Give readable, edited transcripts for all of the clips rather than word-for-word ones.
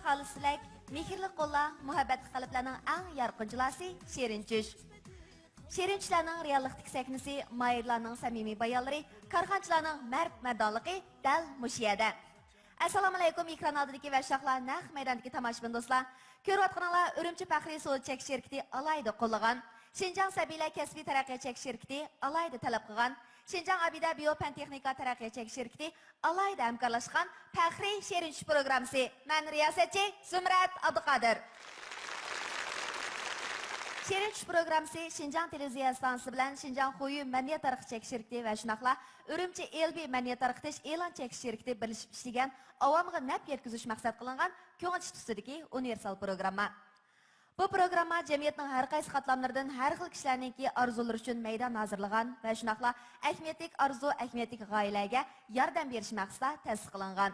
xolislik, mehrli qo'llar, muhabbatli qalblarning eng yorqin jilosi Shirin Tush. Shirin Tushlarning reallikdagi sahnasi, mayirlarning samimiy bayonlari, korxonchilarning mardonligi dal mushiyada. Assalomu alaykum ekran oldidagi va shohlar naq maydondagi tomoshabin do'stlar. Ko'rayotganinglar Urumchi Faxriy So'l chek shirkati alayda qo'llagan, Shinjang Sabila kasbiy taraqqiyot chek shirkati alayda talab qilgan, Shinjang Abida Biofan Texnika taraqqiyot chek shirkati alayda hamkorlashgan Faxriy Shirin Tush programmasi. Men riyosatchi Zumrat Abduqodir. Shirin Tush programmasi Shinjang televiziya stansiyasi bilan Shinjang Xuyu Madaniy tarixi chek shirkati va shunaqla Urumchi Elbi Madaniy tarixtish e'lon chek shirkati birlashib ishlagan avomga naf yetkazish maqsad qilingan ko'ngil tusidagi universal programma. Bu programma jamiyatning har qaysi qatlamlaridan har xil kishilarningki orzulari uchun maydon hozirlagan va shunaqla ahamiyatli orzu, ahamiyatli g'oyalarga yordam berish maqsadida ta'sis qilingan.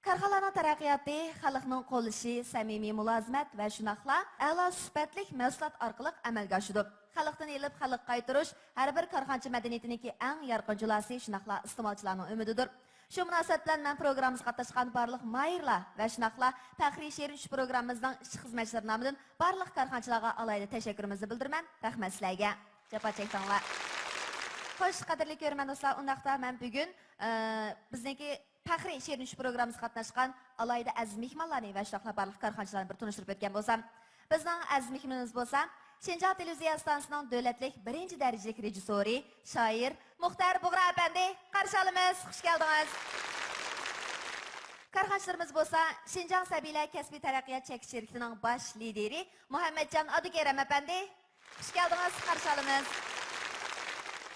Korxonaning taraqqiyoti, xalqning qo'llashi, samimiy mulozimat va shunaqla a'lo sifatli mahsulot orqali amalga oshadi. Xalqdan elib xalq qaytarish har bir korxonchi madaniyatiningki eng yorqin jilosi shunaqla iste'molchilarning umididir. Shu munosabat bilan men programmamizga qatnashgan barliq mayirlar va shunaqla Faxriy Shirin Tush programmamizning ish xizmatchilari nomidan barliq korxonchilarga alayda tashakkurimizni bildiraman. Rahmat sizlarga. Javob chekdinglar. Xo'sh, qadrli ko'rman do'stlar, undaqda men bugun bizniki Faxriy Shirin Tush programmamizga qatnashgan alayda aziz mehmonlarni va shunaqla barliq korxonchilarni bir tunishtirib o'tgan bo'lsam, bizning aziz mehmonimiz bo'lsa, Shinjang televiziya stansiyasining davlatlik 1-darajalik rejissyori, shoir Muxtar Bug'ra apandi qarshi olamiz. Xush keldingiz. Korxonchilarimiz bo'lsa, Shinjang Sabila kasbiy taraqqiyot chek shirkatining bosh lideri Muhammadjon Adukeram apandi. Xush keldingiz, qarshi olamiz.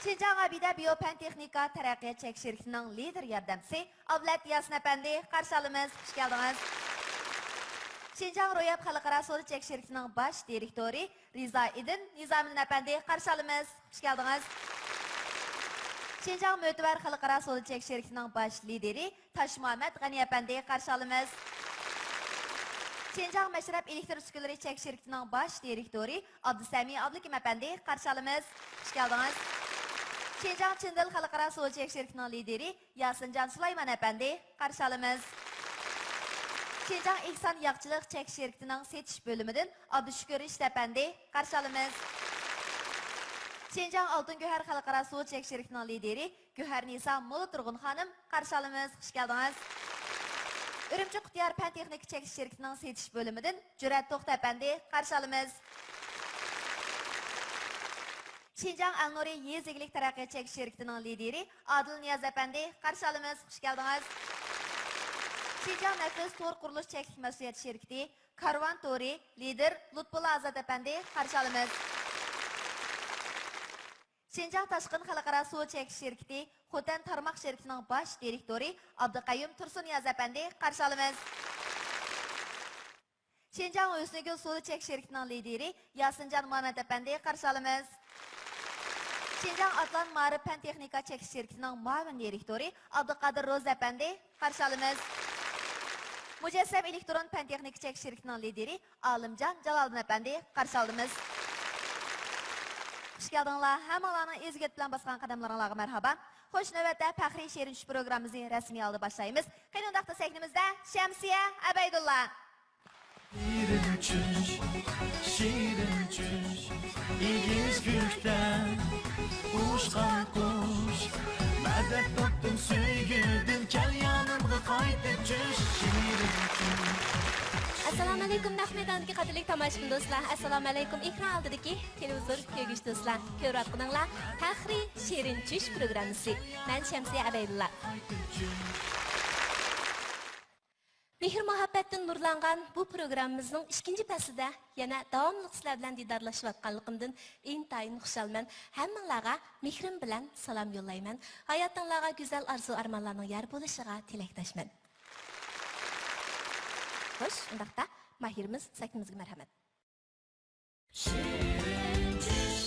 Shinjang Abida Biofan Texnika taraqqiyot chek shirkatining lider yordamchisi Avlat Yasin apandi qarshi olamiz. Xush keldingiz. Shinjang Ro'yab xalqaro savdo chek shirkatining bosh direktori Rizo Idin Nizomiddin apandi qarshi olamiz. Xush keldingiz. Shinjang Mo'tabar xalqaro savdo chek shirkatining bosh lideri Toshmuhammad G'ani apandi qarshi olamiz. Shinjang Mashrab elektr uskunalari chek shirkatining bosh direktori Abdusami Abdukim apandi qarshi olamiz. Xush keldingiz. Shinjang Chindil xalqaro savdo chek shirkatining lideri Yasinjon Sulayman apandi qarshi olamiz. Shinjang Ihson yog'chilik chek shirkatining setish bo'limidan Abdushukur Ishtapandi qarshi olamiz. Shinjang Oltin Guhar xalqaro suv chek shirkatining lideri Guhar Nisa Mo'la Turg'un xonim qarshi olamiz. Xush keldingiz. Urumchi Qutiyar Pan texnik chek shirkatining setish bo'limidan Jurat To'xtapandi qarshi olamiz. Shinjang Al-Nuri Yeziglik taraqqiyot chek shirkatining lideri Adil Niyoz apandi qarshi olamiz. Xush keldingiz. Shinjang Nafis To'r qurilish cheklik mas'uliyat shirkati Karvan To'ri lider Lutfulla Azat apandi qarshi olamiz. Shinjang Tashqin xalqaro suv chek shirkati Xotan tarmoq shirkatining bosh direktori Abduqayyum Tursunniyaz apandi qarshi olamiz. Shinjang Husnigul suv chek shirkatining lideri Yasinjon Muhammad apandi qarshi olamiz. Shinjang Atlan Ma'rif Pan Texnika chek shirkatining muavin direktori Abduqodir Ro'za apandi qarshi olamiz. Mujassam elektron pan texnik chek shirkatining lideri Olimjon Jaloliddin apandi qarshi olamiz. Xush keldinglar. Hammalarning ezgut bilan bosgan qadamlaringizga marhaba. Xo'sh, navbatda Faxriy Shirin Tush programmamizni rasmiy oldi boshlaymiz. Qani undaqda sahnimizda Shamsiya Abaydulla. Shirin tush, ilginç gülükten uçkan kuş. Medet toptum söygüdüm, kel yanımda qaytib tush. Shirin tush. Assalomu alaykum Nahmedandagi qadrli tomoshabin do'stlar. Assalomu alaykum ekran oldidagi televizor ko'rgich do'stlar. Ko'rayotganinglar Faxriy Shirin Tush programmasi. Men Shamsiya Abaydulla. Mehr muhabbatdan nurlangan bu programmamizning 2-faslida yana davomli sizlar bilan didorlashayotganligimdan intayin xushalman. Hammanglarga mehrim bilan salom yo'llayman. Hayotingizga go'zal arzu-armonlarning yor bo'lishiga tilakdoshman. Xo'sh, undaqda mahirimiz sahnimizga marhamat. Shirin tush.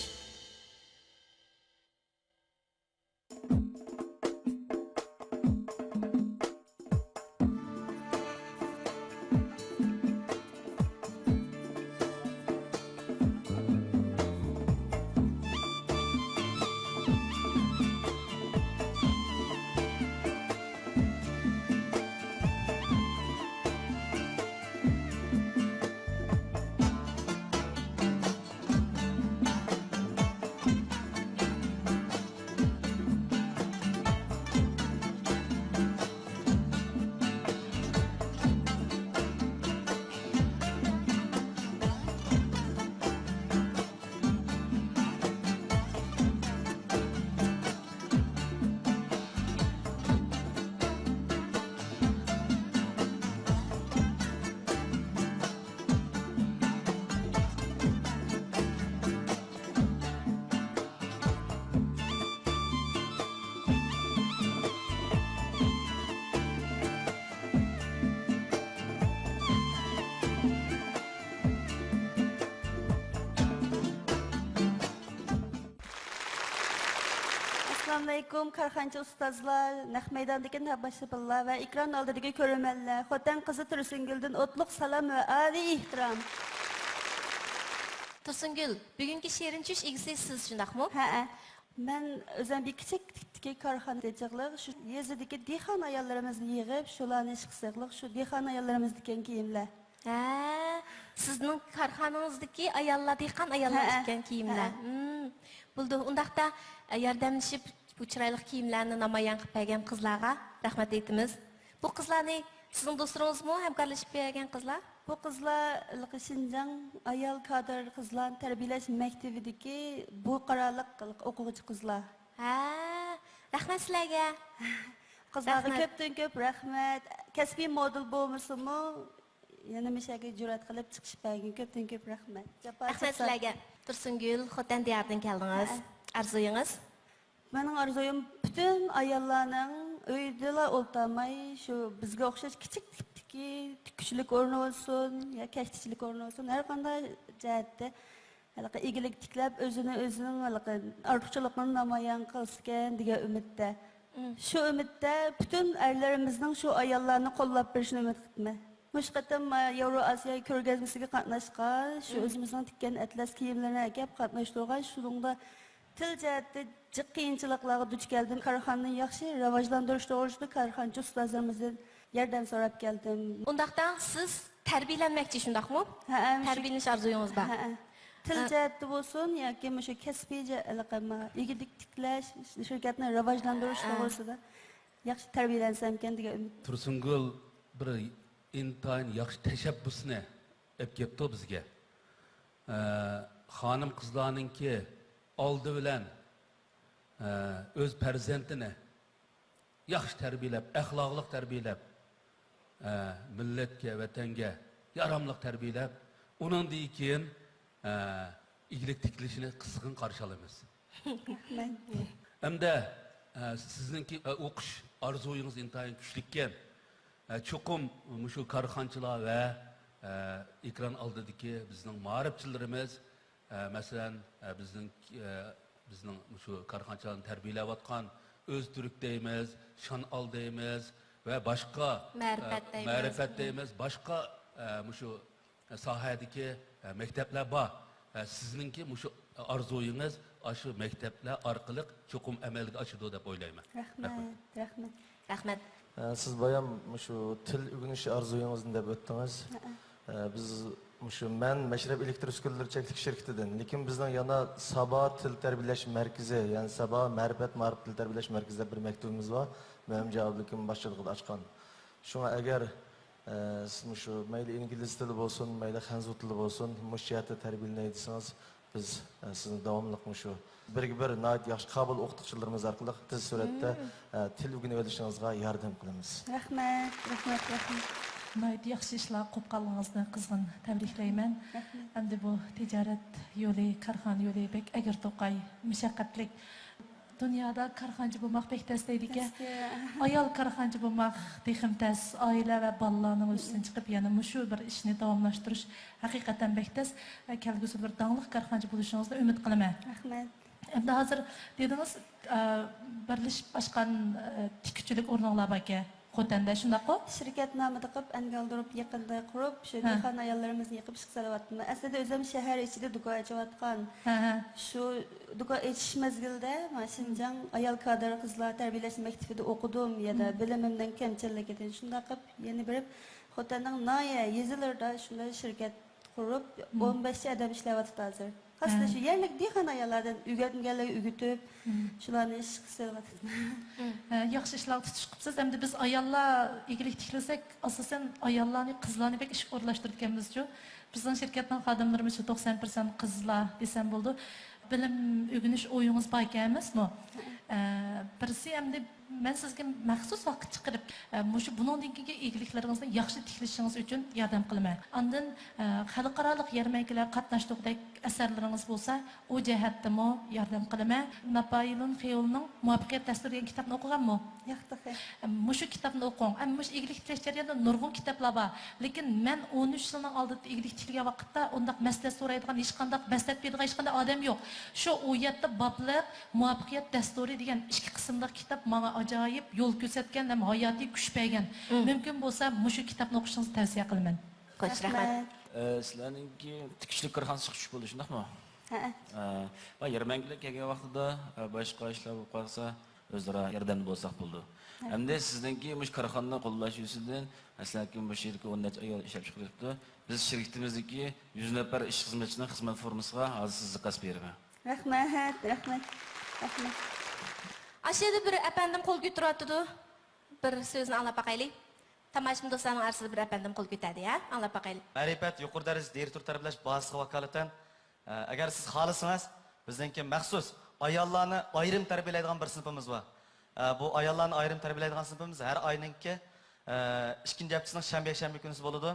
Assalamu alaikum karxanchi ustozlar, naq maydondagi nabashibullar va ekran oldidagi ko'rmanlar. Xotin qizi Tursunguldan o'tliq salom va ali ehtirom. Tursungul, bugungi shirin tush egisi siz shundaqmi? Ha. Men o'zim bir kichik korxonachiliq, shu yezidagi dehqon ayollarimizni yig'ib, shularni ish qilsaqliq, shu dehqon ayollarimizdagi kiyimlar. Ha, sizning korxonangizdagi ayollar dehqon ayollar ekan kiyimlar. Bo'ldi, undaqda yordamlashib bu chiroyli kiyimlarni namoyon qilib bergan qizlarga rahmat aytamiz. Bu qizlarni sizning do'stlaringizmi, hamkorlashib bergan qizlar? Bu qizlar Şinjan ayol kadr qizlarni tarbiyalash maktabidagi bu qaraliq o'quvchi qizlar. Ha, rahmat sizlarga. Qizlarga ko'pdan ko'p rahmat. Kasbiy model bo'lmasimi, yana mishaga jur'at qilib chiqish bergan ko'pdan ko'p rahmat. Rahmat sizlarga. Tursungul, Xotan diyardan keldingiz. Arzuyingiz? Mening arzuyim bütün ayollarning uyda o'ltamay shu bizga o'xshash kichik kuchlik o'rni bo'lsin, ya kashtichilik o'rni bo'lsin, har qanday jihatda egilik tiklab o'zining ortiqchiligini namoyon qilsin degan umidda. Shu umidda bütün erlarimizning shu ayollarni qo'llab berishini umid qilaman. Mush qatam Yevroasiya ko'rgazmasiga qatnashgan, shu o'zimizning tikkan atlas kiyimlarini akab qatnashtirgan, shuningda til jihatda jiq qiyinchiliklarga duch keldim. Korxonani yaxshi rivojlantirish to'g'risida korxonchi ustozlarimizdan yordam so'rab keldim. Undaqda siz tarbiyalanmoqchi shundaqmi? Tarbiyalanish arzuyingiz bor. Til jihatda bo'lsin yoki shu kasbiy egilik tiklash, shirkatni rivojlantirish to'g'risida yaxshi tarbiyalansam ekan degan umid. Tursungul bir intayin yaxshi tashabbusni olib kelibdi bizga. Xonim qizlarninki oldi bilan o'z farzandini yaxshi tarbiyalab, axloqli tarbiyalab, millatga, vatanga yaramli tarbiyalab, uningdan keyin igilik tiklishini qizg'in qarshi olamiz. Hamda sizningki o'qish orzuyingiz intayin kuchli ekan. Chuqum shu korxonchilar va ekran oldidagi bizning ma'rifchilarimiz, masalan bizning shu korxonchilarni tarbiyalayotgan O'zturk deymiz, Shanal deymiz va boshqa ma'rifat deymiz, boshqa shu sohadagi maktablar bor. Sizningki shu orzuyingiz shu maktablar orqali chuqum amalga oshadi deb o'ylayman. Rahmat. Siz bayam shu til o'rganish orzuyingizni deb o'tdingiz. Biz men Mashrab elektr uskunalar cheklik shirkatidan, lekin bizning yana Saba til tarbiyalash markazi, ya'ni Saba ma'rifat til tarbiyalash markazida bir maktubimiz bor. Men javobligim boshchiligida ochgan. Shunga agar siz shu mayli ingliz tili bo'lsin, mayli xanzu tili bo'lsin, mushiyatda tarbiyalanaydisangiz, biz sizni davomli shu bir yaxshi qabul o'qituvchilarimiz orqali tez suratda til o'rganib olishingizga yordam qilamiz. Rahmat. Nayt yaxshi ishlar qilib qolganingizni qizg'in tabriklayman. Endi bu tijorat yo'li, korxona yo'li bek agar to'qay mushaqqatli. Dunyoda korxonchi bo'lmoq bek tas deydi-ki, ayol korxonchi bo'lmoq teximtas, oila va bolalarning ustidan chiqib yana shu bir ishni davomlashtirish haqiqatan bek tas. Kelgusi bir dangliq korxonchi bo'lishingizni umid qilaman. Rahmat. Endi hozir dedingiz, birlashib ochgan tikuvchilik o'rninglar bor ekan. Xotanda shundaqmi? Shirkat nomida qilib, Angaldirib yaqinda qurib, shu dehqon ayollarimizni yig'ib chiqsalyapman. Aslida o'zim shahar ichida do'kon ochayotgan. Shu do'kon ochish mezgilida Şinjan ayol kadr qizlar tarbiyalash maktabida o'qidim, yana bilimimdan kamchiligidan shunday qilib, yana bir Xotanning noya yezilarda shunday shirkat qurib, 15 odam ishlayapti hozir. Aslında şu yerlik dehqon ayollardan o'rganganlarga o'rgatib, shularni ish qilsalyapti. Yaxshi ishlar tutish qilibsiz. Endi biz ayollar egilik tiklasak, asosan ayollarni, qizlarni bek ish o'rlashtirganmiz-ku. Bizning shirkatning xodimlarimiz 90% qizlar desam bo'ldi. Bilim o'rganish o'yingiz bor ekan emasmi? Birisi endi men sizga maxsus vaqt chiqarib, shu buningdan keyin egiliklaringizni yaxshi tiklashingiz uchun yordam qilaman. Ondan xalqaro yarmarkalar qatnashdikdek asarlaringiz bo'lsa, u jihatdami yordam qilaman. Napoleon Hillning Muvaffaqiyat dasturi degan kitobni o'qiganmi? Yo'q. Shu kitobni o'qing. Ammo shu egilik tiklash jarayonida nurg'un kitoblar bor. Lekin men 13 yilning oldida egilik tiklagan vaqtda undaq maslahat so'raydigan hech qanday maslahat beradigan hech qanday odam yo'q. Şu o yerda Bablıq Muvaffaqiyat Dasturi degan ikki qismli kitap menga ajoyib yo'l ko'rsatgan ham hayotiy kuch bergan. Mumkin bo'lsa, mushu kitobni o'qishingizni tavsiya qilaman. Xo'sh, rahmat. Sizlarninki tikishlik korxonasi chiqish bo'ldi, shundaqmi? Ha. Va yarmankalar kelgan vaqtida boshqa ishlar bo'lib qolsa, o'zaro yordam bo'lsak bo'ldi. Hamda sizningki mush korxonani qo'llash yuzidan aslaki bu shirkka 10 necha ayol ishlab chiqaribdi. Biz shirkatimizdagi 100 nafar ish xizmatchining xizmat formasiga hozir siz zakaz beraman. Rahmat, rahmat, rahmat. Aşağıda bir efendim kol götürüyordu. Bir sözünü anlap bakayım. Tamaşım dostlarının arasında bir efendim kol götürdü ya. Anlap bakayım. Ma'rifat yuqori darajada direktor tarbiyalash bazasiga vakolatan agar siz xohlasangiz bizningki maxsus ayollarni ayrim tarbiyalaydigan bir sinfimiz bor. Bu ayollarni ayrim tarbiyalaydigan sinfimiz har oyninki ikkinchi haftasining shanba kunisi bo'ladi.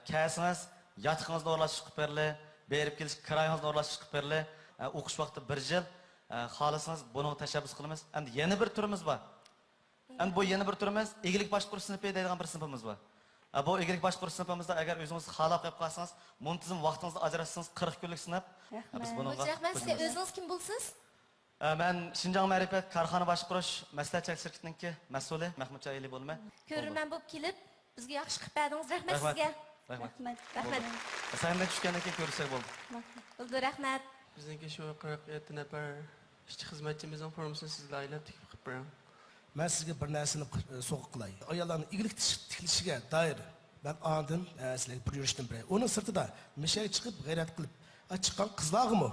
Kelsangiz yotqingizni o'rlashib chiqib beriladi, berib kelish kiroyangizni o'rlashib chiqib beriladi. O'qish vaqti 1 yil. Xohlasangiz buni tashabbus qilamiz. Endi yana bir turimiz bor. Endi bu yana bir turimiz egilik boshqaruv sinfi deydigan bir sinfimiz bor. Bu egilik boshqaruv sinfimizda agar o'zingiz xohlab qo'yib qolsangiz, muntazam vaqtingizni ajratsangiz 40 kunlik sinf. Biz bunga Xo'sh, rahmat. Siz o'zingiz kim bo'lsiz? Men Shinjong Ma'rifat korxona boshqarish maslahatchilik shirkatininki mas'uli Mahmudjon Ali bo'lman. Ko'rman bo'lib kelib, bizga yaxshi qilib berdingiz. Rahmat sizga. Rahmat. Rahmat. Sandan tushgandan keyin ko'rsak bo'ldi. Bo'ldi, rahmat. Bizningki shu 47 nafar ishchi xizmatchimizning formasini sizlar aylab tikib qilib beraman. Ben sizge bir narsani so'qib qilay. Ayollarning igilik tiklishiga doir ben oldin sizlarga bir yurishdan biray. Onun sirtida mishaga chiqib g'ayrat qilib chiqqan qizlarg'imi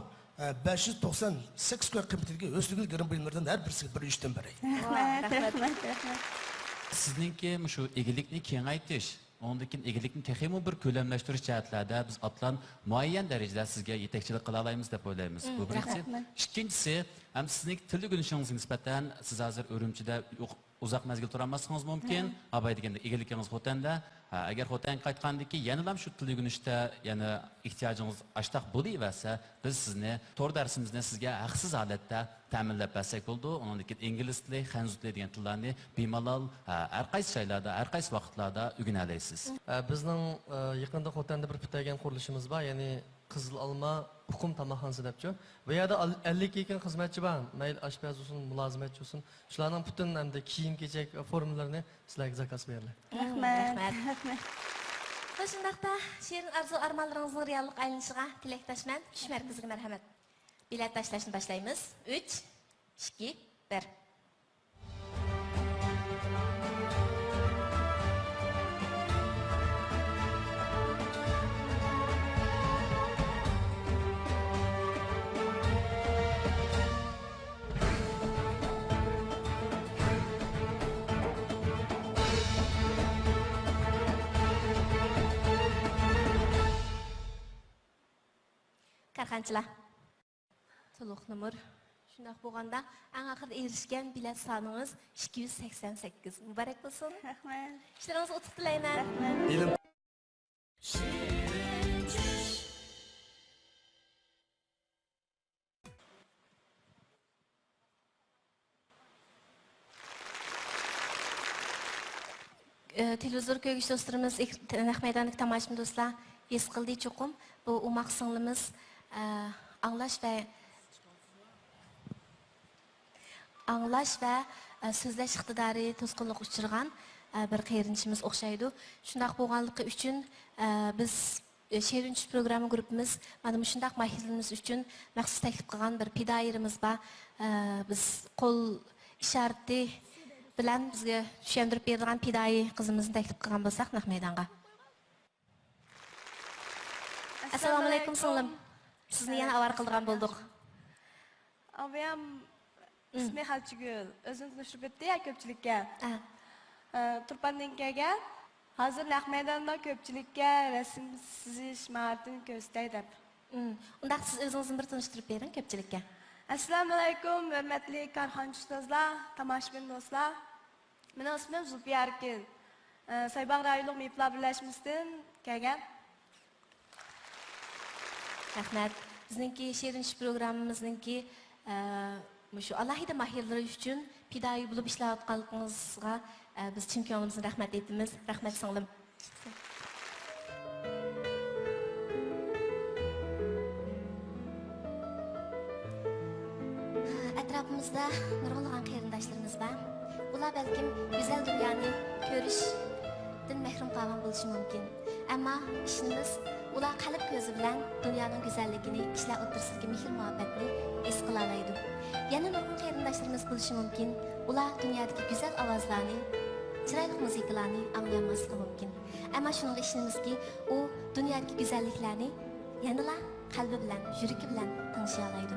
598 kun qiymatidagi o'zligil garim buyumlardan har birisiga bir yurishdan biray. Rahmat, rahmat, rahmat. Sizningki shu egilikni kengaytirish, ondakin egilikni texmo bir ko'lamlashtirish jihatlarida biz atlan muayyan darajada sizga yetakchilik qila olamiz deb o'ylaymiz. Bu birinchisi. Ikkinchisi, ham sizning til o'rganishingizga nisbatan siz hozir Urumchida uzoq mezgil tura olmasligingiz mumkin. Abay deganda egiligingiz Xotanda, agar Xotan qaytgandiki yana ham shu til o'rganishda yana ehtiyojingiz ashtaq bo'laversa, biz sizni to'r darsimizni sizga haqsiz holatda ta'minlab bersak bo'ldi. Undan keyin ingliz tili, xanzut tili degan tillarni bemalol har qaysi joylarda, har qaysi vaqtlarda o'rgana olasiz. Bizning yaqinda Xotanda bir bittagan qurilishimiz bor, ya'ni Qizil Alma hukum tamaqxonasi debchi. Bu yerda 50 ga yaqin xizmatchi bor. Mayl oshpaz bo'lsin, mulozimatchi bo'lsin. Shularning butun hamda kiyim-kechak formalarini sizlarga zakaz beriladi. Rahmat, rahmat. Shundaqda shirin arzu armonlaringizning reallik aylanishiga tilakdoshman. Tush markaziga marhamat. Bilet tashlashni boshlaymiz. 3, 2, 1. Karxanchilar. To'liq numur. Shunday bo'lganda, eng oxirida erishgan bilet soningiz 288. Muborak bo'lsin. Rahmat. Ishlaringiz utuq tilayman. Rahmat. Televizor ko'rgich do'stlarimiz, naq maydonlik tomoshabin do'stlar, his qildik cho'qim. Bu umaq singlimiz anglash va so'zlash iqtidori to'sqinlik uchirgan bir qiyrinchimiz o'xshaydi. Shundaq bo'lganligi uchun biz Şehrinç programı grubumuz mana shundaq mahirlarimiz uchun maxsus taklif qilgan bir pidoyirimiz bor. Biz qo'l isharati bilan bizga tushuntirib bergan pidoyi qizimizni taklif qilgan bo'lsak, naq maydonga. Assalomu alaykum singlim. Sizni yana avar qilgan bo'ldik. Abiyam ismi Xalchigul. O'zini tunishtirib o'tdi ya ko'pchilikka. Turpanninkaga hozir naq maydonda ko'pchilikka rasm chizish mahoratini ko'rsatay deb. Unda siz o'zingizni bir tunishtirib bering ko'pchilikka. Assalomu alaykum, hurmatli korxonchi ustozlar, tomoshabin do'stlar. Mening ismim Zulfiya Arkin. Saybaq rayonlik mehmonlar birlashmasidan kelgan. Rahmat. Bizningki Şehrinç programımızınki shu alohida mahirlar uchun pidoyi bo'lib ishlayotganligingizga biz chin ko'nglimizdan rahmat aytamiz. Rahmat singlim. Etrafımızda nurg'ulg'an qarindoshlarimiz bor. Ular balkim go'zal dunyoni ko'rishdan mahrum qolgan bo'lishi mumkin. Ammo ishimiz ular qalb ko'zi bilan dunyoning go'zalligini, kishilar o'rtasidagi mehr muhabbatni his qila oladi. Yana nurg'un qarindoshlarimiz bo'lishi mumkin. Ular dunyodagi go'zal ovozlarni, chiroyli musiqalarni anglamaslik mumkin. Ammo shunga ishonamizki, u dunyodagi go'zalliklarni yanada qalbi bilan, yuragi bilan tanisha oladi.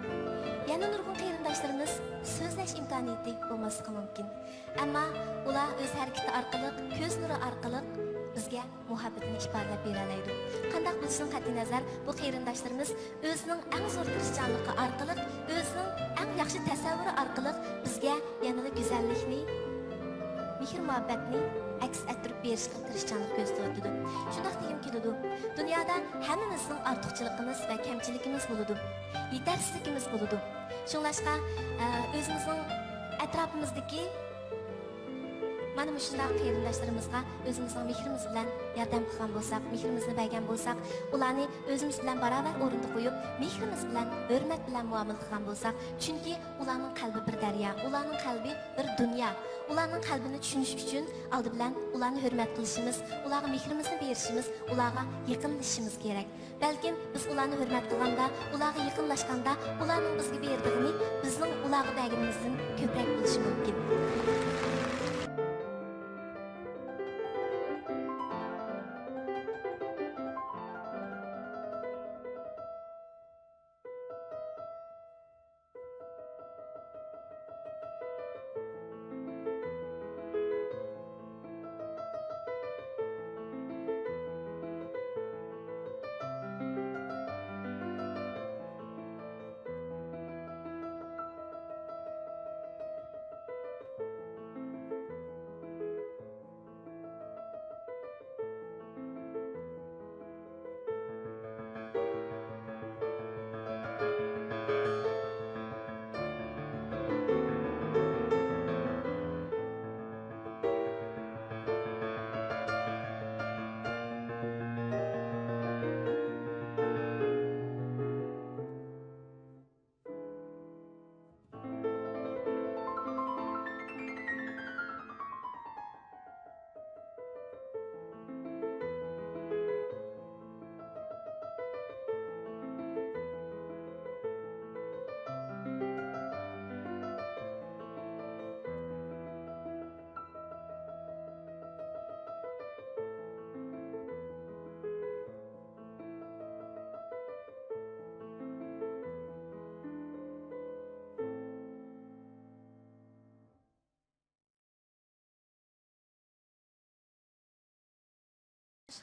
Yana nurg'un qarindoshlarimiz so'zlash imkoniyati bo'lmasligi mumkin. Ammo ular o'z harakati orqali, ko'z nuri orqali bizga muhabbatini ifodalab bera oladi. Qanday bo'lishidan qat'iy nazar, bu qarindoshlarimiz o'zining eng zo'r tirishchanligi orqali, o'zining eng yaxshi tasavvuri orqali bizga yanada go'zallikni, mehr muhabbatni aks ettirib berishga tirishchanlik ko'rsatadi. Shunday degim keladi. Dunyoda hammamizning ortiqchiligimiz va kamchiligimiz bo'ladi. Yetersizligimiz bo'ladi. Shunlashqa o'zimizning atrofimizdagi mana bu shunday qarindoshlarimizga o'zimizning mehrimiz bilan yordam qilgan bo'lsak, mehrimizni bergan bo'lsak, ularni o'zimiz bilan barobar o'rinda qo'yib, mehrimiz bilan, hurmat bilan muomala qilgan bo'lsak, chunki ularning qalbi bir daryo, ularning qalbi bir dunyo. Ularning qalbini tushunish uchun oldi bilan ularni hurmat qilishimiz, ularga mehrimizni berishimiz, ularga yaqinlashishimiz kerak. Balkim biz ularni hurmat qilganda, ularga yaqinlashganda, ularning bizga berdigini bizning ularga berganimizdan ko'proq bo'lishi mumkin.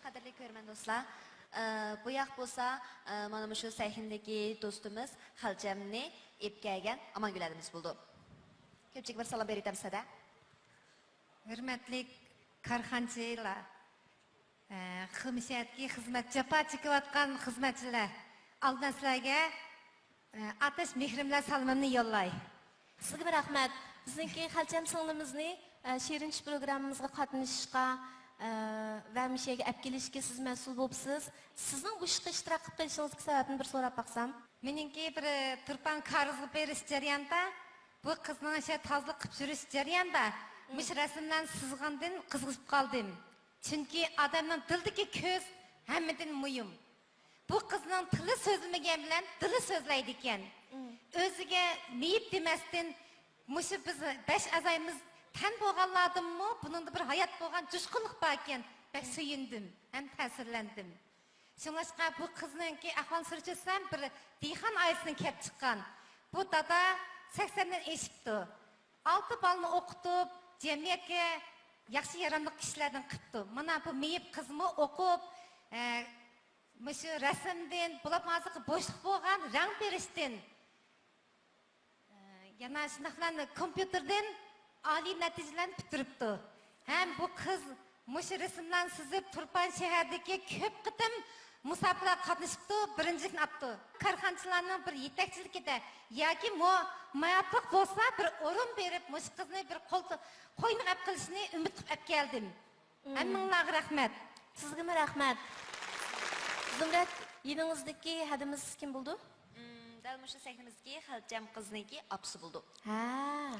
Qadrli ko'rman do'stlar, bu yoq bo'lsa, mana shu sayhindagi do'stimiz Xaljamni epkagan Amanguladimiz bo'ldi. Ko'pchilik bir salom berib o'tamsizda. Hurmatli korxonchilar, xizmatga xizmat jafo chekayotgan xizmatchilar, oldin sizlarga atash mehrimlar salomimni yo'llay. Sizga rahmat. Bizniki Xaljam singlimizni Shirinch programmamizga qatnashishga va mishaga olib kelishga siz mas'ul bo'libsiz. Sizning bu ishga ishtirok qilib kelishingiz sababini bir so'rab baqsam. Meningki bir turpan qarzga berish jarayonida, bu qizning o'sha tozlik qilib yurish jarayonida mush rasmdan sizg'andan qizg'ib qoldim. Chunki odamning dildagi ko'z hammadan muhim. Bu qizning tili so'zlamagan bilan dili so'zlaydi ekan. O'ziga meyib demasdan mush biz 5 a'zoyimiz tan bo'lganlardimmi, buningda bir hayot bo'lgan jushqinlik bor ekan. Bak suyundim, ham ta'sirlandim. Shunlashqa bu qizningki ahvol surchasam bir dehqon oilasidan kelib chiqqan. Bu dada 80 dan eshibdi. 6 balni o'qitib, jamiyatga yaxshi yaramli kishilardan qilibdi. Mana bu meyib qizmi o'qib, shu rasmdan, bo'lib hozir bo'shliq bo'lgan rang berishdan, yana shunaqlarni kompyuterdan oliy natijalarni bitiribdi. Ham bu qiz mush rasmlarni sizib Turpan shahardagi ko'p qitim musobaqalar qatnashibdi, birinchilikni olibdi. Korxonchilarning bir yetakchiligida yoki muvaffaq bo'lsa bir o'rin berib, mush qizni bir qo'yni olib qilishni umid qilib keldim. Hammanglarga rahmat. Sizga rahmat. Zumrat, yeningizdagi hadimiz kim bo'ldi? Dal mushu sahnamizdagi Xalcham qizniki apsi bo'ldi. Ha.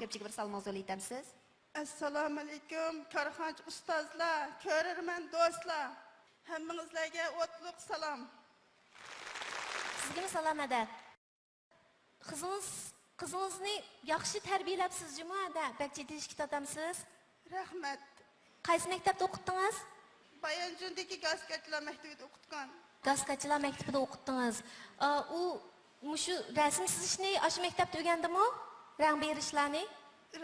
Ko'pchilik bir salmoz yo'laytamsiz. Assalomu alaykum, korxonchi ustozlar, ko'rarman do'stlar. Hammangizlarga o'tliq salom. Sizga salom ada. Qizingizni yaxshi tarbiyalabsiz-jimi ada? Bak jetishki tatamsiz. Rahmat. Qaysi maktabda o'qitdingiz? Bayanjundagi gazkachilar maktabida o'qitgan. Gazkachilar maktabida o'qitdingiz. U mushu rasm chizishni o'sha maktabda o'rgandimi? Rang berishlarni?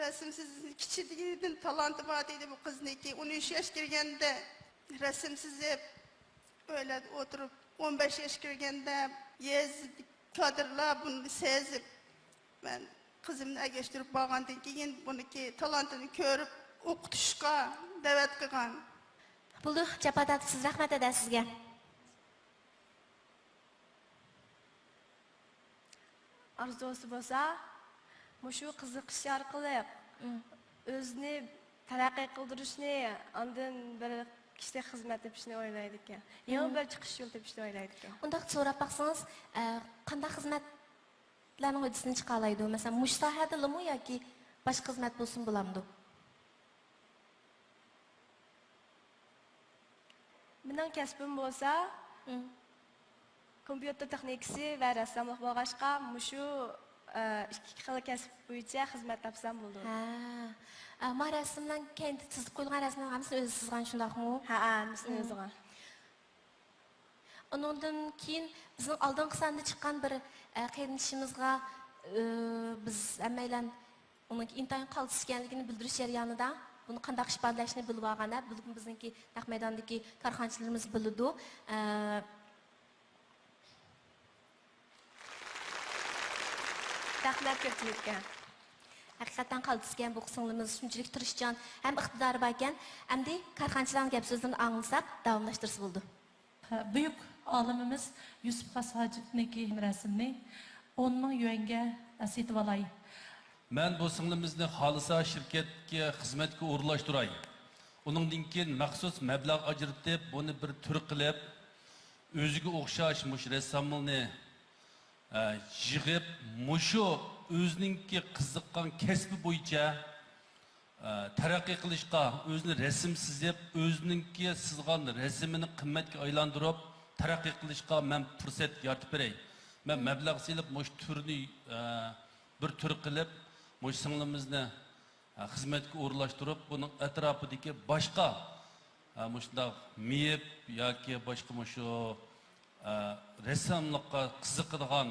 Rasm sizni kichikligidan talanti bor deydi bu qizniki. 13 yosh kirganda rasm chizib öyle oturup 15 yaş kirganda yezib kadrlar bunu sezib ben kızımni agashtirib borgandan keyin buniki talantini ko'rib o'qitishga da'vat qilgan. Bo'ldi, siz rahmat ada sizga. Arzusi bo'lsa, mushu qiziqish orqali o'zini taraqqiy qildirishni, ondan bir kişilik xizmat etishni o'ylaydi ekan. Yana bir chiqish yo'l topishni o'ylaydi ekan. Undaq so'rab baqsangiz, qanday xizmatlarning o'disini chiqa oladi? Masalan, mush sohadalimi yoki boshqa xizmat bo'lsin bo'lamdi? Mening kasbim bo'lsa, kompyuter texnikasi va rassomlik bo'lg'achqa, mushu ikki xil kasb bo'yicha xizmat topsam bo'ldi. Ha. Ma rasmdan keyin chizib qo'yilgan rasmlarni hammasini o'zi chizgan shundaqmi? Ha, hammasini o'zig'an. Ondan keyin bizning oldingi sonda chiqqan bir qiyinchimizga biz hammaylar uning intayin qolishganligini bildirish jarayonida buni qanday ifodalashni bilib olganda, bugun bizningki naq maydondagi korxonchilarimiz biladi. Rahmat ko'pchilikka. Haqiqatan qolishgan bu qismimiz shunchalik tirishchan ham iqtidori bor ekan. Endi korxonchilarning gap so'zini anglasak, davomlashtirsa bo'ldi. Büyük alimimiz Yusuf Hacı'nınki resimni 10 ming yuanga setib olay. Men bu singlimizni xolisa shirkatga xizmatga o'rlashtiray. Uningdan keyin maxsus mablag' ajratib, buni bir tur qilib, o'ziga o'xshash mush rassomni yig'ib, mushu o'ziningki qiziqqan kasbi bo'yicha taraqqiy qilishga, o'zini rasm chizib, o'ziningki chizgan rasmini qimmatga aylantirib, taraqqiy qilishga men fursat yaratib beray. Men mablag' silib, mush turni bir tur qilib, mush singlimizni xizmatga o'rlashtirib, buning atrofidagi boshqa mushundaq miyib yoki boshqa mushu rassomlikqa qiziqadigan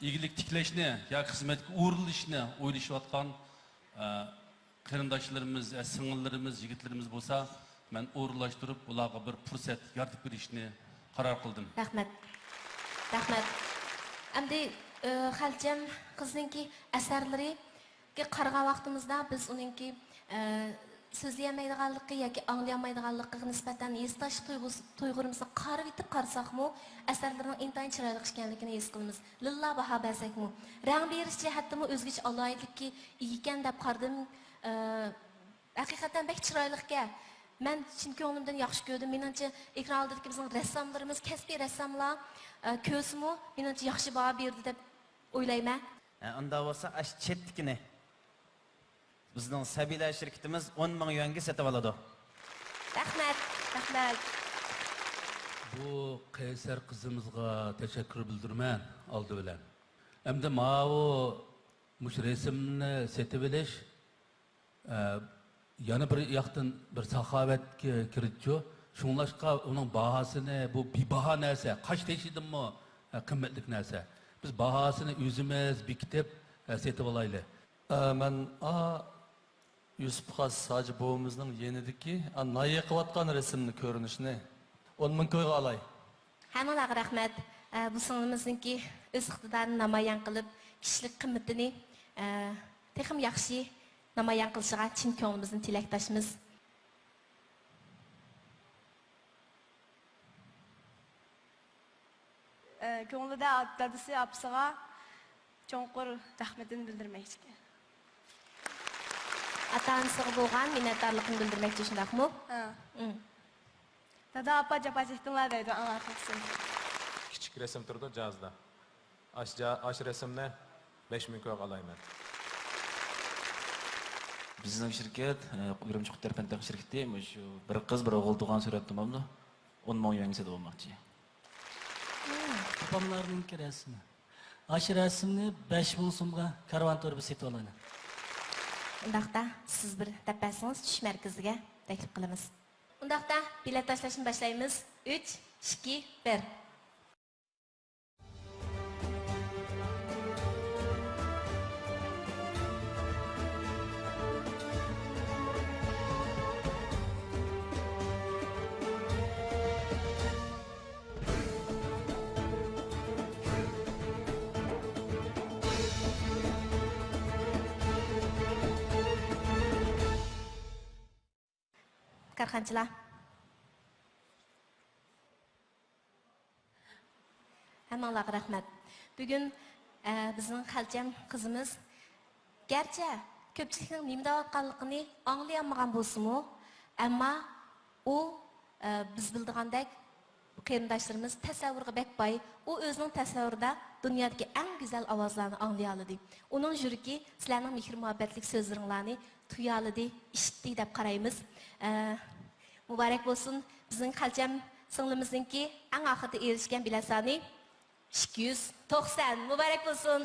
igilik tiklashni yoki xizmatga o'rilishni o'ylashayotgan qarindoshlarimiz, singillarimiz, yigitlarimiz bo'lsa, men o'rlashtirib, ularga bir fursat yaratib berishni qaror qildim. Rahmat. Rahmat. Endi Xalcham qizningki asarlariga qaragan vaqtimizda biz uningki so'zlayolmaydiganligi yoki anglayolmaydiganligiga nisbatan esdash tuyg'urimizni qarab yetib qarsaqmi, asarlarning intayin chiroyli ekanligini his qilamiz. Lillah baho bersakmi, rang berish jihatdami o'zgacha alohidlikki ekan deb qaradim. Haqiqatan bek chiroyliga men chin ko'nglimdan yaxshi ko'rdim. Menimcha ekran oldidagi bizning rassomlarimiz, kasbiy rassomlar ko'simi menimcha yaxshi baho berdi deb o'ylayman. Unda bo'lsa ash chetdikini bizning Sabila shirkatimiz 10 ming yuanga sotib oladi. Rahmat, rahmat. Bu Qaysar qizimizga tashakkur bildiraman oldi bilan. Hamda ma'u mush resimni setib olish yana bir yoqdan bir saxovatga kiritdi. Shunlashqa uning bahosini bu bebaho narsa, qosh teshidimmi qimmatli narsa. Biz bahosini o'zimiz bekitib setib olaylik. Men Yusuf Xas Hacı boğumuzun yenidiki nayı qilayotgan resimni ko'rinishni 10 ming ko'yga olay. Hammalarga rahmat. Bu singlimizningki o'z iqtidorini namoyon qilib, kishilik qimmatini texim yaxshi namoyon qilishiga chin ko'nglimizdan tilakdoshmiz. Ko'nglida dadasi apsiga cho'nqur rahmatini bildirmoqchi. Ata-onasiga bo'lgan minnatdorlikni bildirmoqchi shundaqmi? Ha. Dada apa japa chekdinglar deydi anga qilsin. Kichik resim turdi jazda. Aş resimni 5000 ko'g alayman. Bizning shirkat, Urumchi Qutlar Pentagon shirkati shu bir qiz, bir o'g'il tug'an suratni mamnu 10 ming yuan sotib olmoqchi. Opamlarning rasmi. Aş rasmni 5000 so'mga karvon to'rbi setib olaman. Undaqda siz bir tapasınız tush markaziga taklif qilamiz. Undaqda bilet tashlashni boshlaymiz. 3, 2, 1. Karxanchilar. Hammalarga rahmat. Bugun bizning xalcham qizimiz garchi ko'pchilikning nima deyotganligini anglayolmagan bo'lsa-mu, ammo u biz bildigandek qarindoshlarimiz tasavvurga bek boy, u o'zining tasavvurida dunyodagi eng go'zal ovozlarni anglay oladi. Uning yuragi sizlarning mehr-muhabbatlik so'zlaringlarni tuya oladi, eshitdi deb qaraymiz. Muborak bo'lsin bizning xalcham singlimizningki eng oxirida erishgan bilet soni 290. Muborak bo'lsin.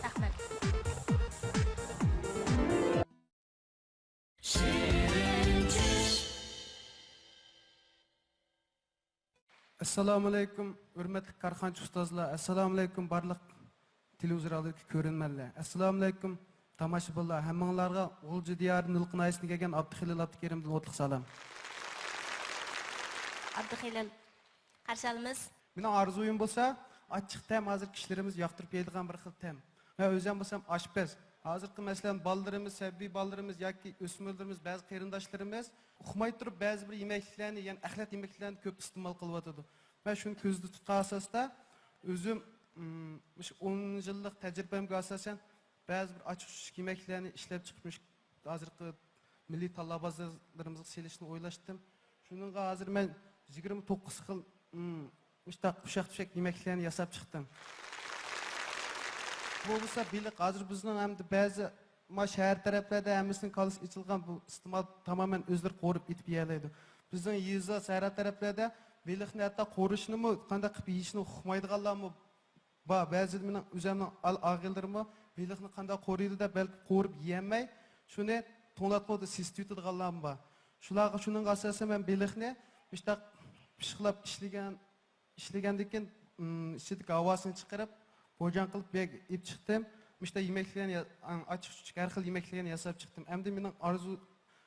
Rahmat. Assalomu alaykum, hurmatli karxanchi ustozlar. Assalomu alaykum barliq televizorlardagi ko'rinmanlar. Assalomu alaykum tomoshabinlar. Hammanglarga G'ulji diyori Nilqinaysidan kelgan Abduxilil Abdukerimdan o'tliq salom. Abduxilil qarshi olamiz. Mening orzuyim bo'lsa, ochiq tam hozir kishilarimiz yoqtirib yeydigan bir xil tam. Va o'zim bo'lsam oshpaz. Hozirgi masalan bolalarimiz, sabbiy bolalarimiz yoki o'smirlarimiz, ba'zi qarindoshlarimiz uxmay turib ba'zi bir yemeklarni, ya'ni axlat yemeklarni ko'p iste'mol qilyotadi. Men shuni ko'zda tutgan asosda o'zim 10 yillik tajribamga asosan ba'zi bir ochiq yemeklarni ishlab chiqmish hozirgi milliy tanlov bozorlarimizga selishni o'ylashdim. Shuningga hozir men 29 xil mustaq qushaq-tushaq yemeklarni yasab chiqdim. Bu bo'lsa biliq hozir bizning hamda ba'zi shahar taraflarda hammasini qolis ichilgan bu iste'mol tamoman o'zlari qo'rib etib yeyalaydi. Bizning yeza sahra taraflarda biliqni hatto qo'rishnimi, qanday qilib yeyishni uqmaydiganlarmi bor. Ba'zi mening o'zimning og'illarimi biliqni qanday qo'riydi deb balki qo'rib yeyolmay, shuni to'natqo'da sistitadiganlar bor. Shularga shuning asosan men biliqni mustaq pishqilab ishlagandan keyin ichidagi havosini chiqarib po'jan qilib bek ib chiqdim. Müşte yemeklerini açık her xil yemeklerini yasab çıktım. Hem de benim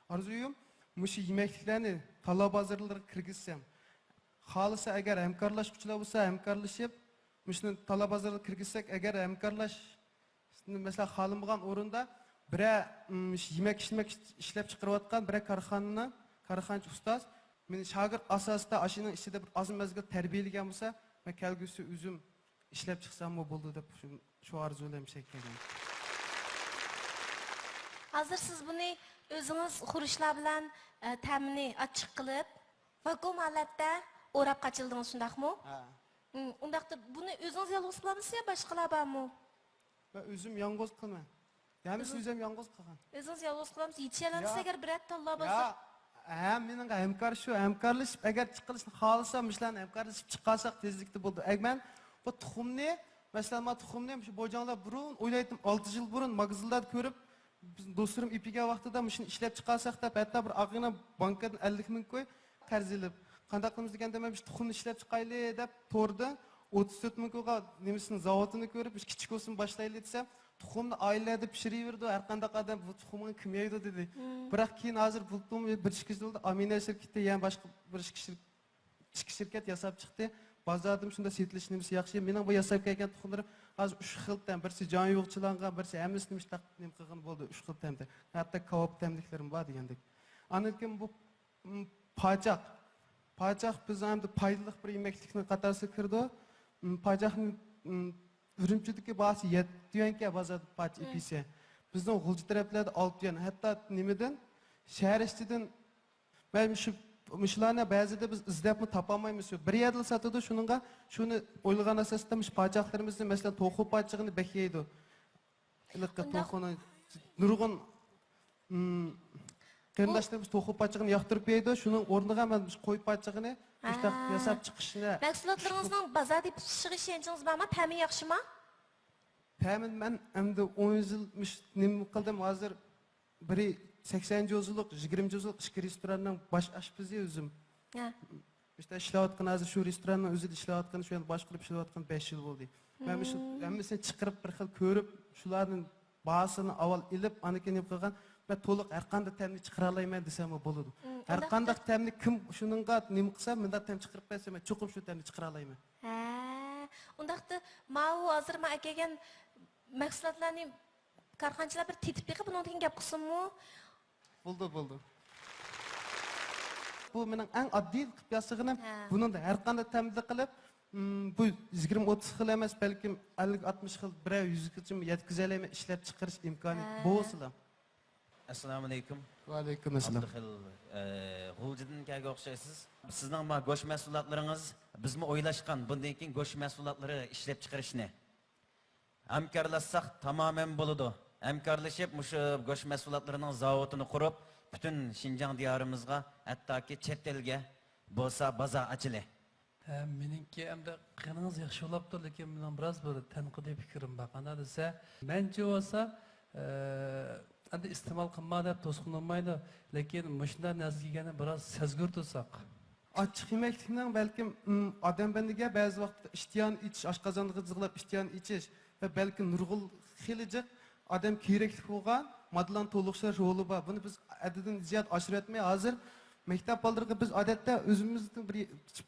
arzuyum müşte yemeklerini talab hazırları kirgizsem. Halısa eğer hemkarlaşıcılar olsa hemkarlaşıp müşte talab hazırları kirgizsek eğer hemkarlaş mesela halımgan orunda bire yemek işlep çıkarıvatkan bire karxançı ustaz meni şagir asasda aşının içinde bir azım mezgil terbiyeligen olsa ve kelgüsü üzüm işlep çıksam mı buldu da şu arzulayım şekilde. Hazır siz bunu özünüz xuruşlar bilan ta'mini ochiq qilib, vakuum holatda o'rab qaçıldınız shundaqmi? Ha. Undaqda buni o'zingiz yolg'iz qilamsiz yo boshqalar bormi? Ben özüm yalnız qilman. Yani o'zim yalnız qilgan. O'zingiz yolg'iz qilamsiz, yetishgansiz agar birat tanlab bo'lsa. Ya, mening hemkarlashib agar chiqilishni xohlasam, ishlarni hemkarlashib chiqarsak tezlikda bo'ldi. Men bu tuxumni mesela tuxumni shu boyjonlar burun o'ylaydim 6 yil burun magazlarda ko'rib do'stlarim ipiga vaqtida shuni ishlab chiqarsak deb hatto bir ag'ina bankadan 50 ming qo'y qarz ilib qanday qilamiz deganda men shu tuxumni ishlab chiqayli deb to'rda 34 ming qo'yga nemisini zavodini ko'rib kichik olsin boshlayli desam tuxumni oilalarda pishiraverdi har qanday odam bu tuxumni kim yeydi dedi. Biroq keyin hozir buldim bir yilda Amina shirkati yana boshqa bir ichki shirkat yasab chiqdi. Bazardım shunda setilish nimasi yaxshi. Mening bu yasab kelgan tuxumlarim hozir 3 xildan, birisi jon yo'qchilangan, birisi hammasini mushtaq nim qilgan bo'ldi 3 xildan. Hatto kavob tamliklarim bor degandek. Anikin bu pajaq biz hamda foydali bir yemeklikni qatorasiga kirdi. Pajaqning Urumchidagi bahsi 7 yuanga bozorda paj ipisi. Bizning G'ulji taraflarda 6 yuan. Hatto nimadan shahar ichidan men shu Müşlarni ba'zida biz izlabmi topolmaymiz. Bir yerda sotadi, shuningga shuni o'ylagan asosda mush pochaqlarimizni masalan to'xu pochig'ini bekyeydi. Iliqqa to'xuni nurg'un qarindoshlarimiz to'xu pochig'ini yoqtirib yeydi. Shuning o'rniga men qo'y pochig'ini işte yasab chiqishni. Mahsulotlaringizning bozorda pishishiga ishonchingiz bormi? Ta'min yaxshimi? Ta'min men endi 10 yil nima qildim hozir biri 80 yıllık, 20 yıllık iki restoranın baş aşpızı özüm. İşte işleyotgan hozir shu restoranning o'zida ishlayotgan, shu yerda boshqarib ishlayotgan 5 yil bo'ldi. Men shu hammasini chiqarib bir xil ko'rib, shularning bahasini avval ilib, anakini qilgan va to'liq har qanday ta'mni chiqara olmayman desam bo'ladi. Har qanday ta'mni kim shuningga nima qilsa, menda ta'm chiqarib bersa, men cho'qim shu ta'mni chiqara olmayman. Ha, undaqda mau hozir men akagan mahsulotlarni korxonchilar bir tetib beqib bundan gap qilsinmi? Buldu. Bu mening eng oddiy qilib yasag'anim. Buni da har qanday ta'mda qilib, bu 20-30 xil emas, balkim 50-60 xil, birov 100 gacha yetkazalaman, ishlab chiqarish imkoni bo'lsa. Assalomu alaykum. Va alaykum assalom. G'uljidan kelga o'xshaysiz. Sizning ma go'sht mahsulotlaringiz bizmi o'ylashgan bundan keyin go'sht mahsulotlari ishlab chiqarishni hamkorlashsak tamoman bo'ladi. Hamkorlashib mushu go'sht mahsulotlarining zavodini qurib, butun Xinjiang diyorimizga, hattoki chet elga bo'lsa bozor ochili. Meningki endi qiningiz yaxshi bo'libdi, lekin men biroz bir tanqidiy fikrim bor. Qana desa, mencha bo'lsa, endi iste'mol qilma deb to'sqinolmaydi, lekin mushunday nazigani biroz sezgur tursak. Ochiq yemeklikning balkim odam bandiga ba'zi vaqtda ishtiyon ichish, oshqozonni g'izg'ilab ishtiyon ichish va balkim nurg'ul xilijiq adam kerakli bo'lgan moddalarni to'liqlash roli bor. Buni biz adadidan ziyod oshirayotmay, hozir maktab bolalarga biz odatda o'zimizni bir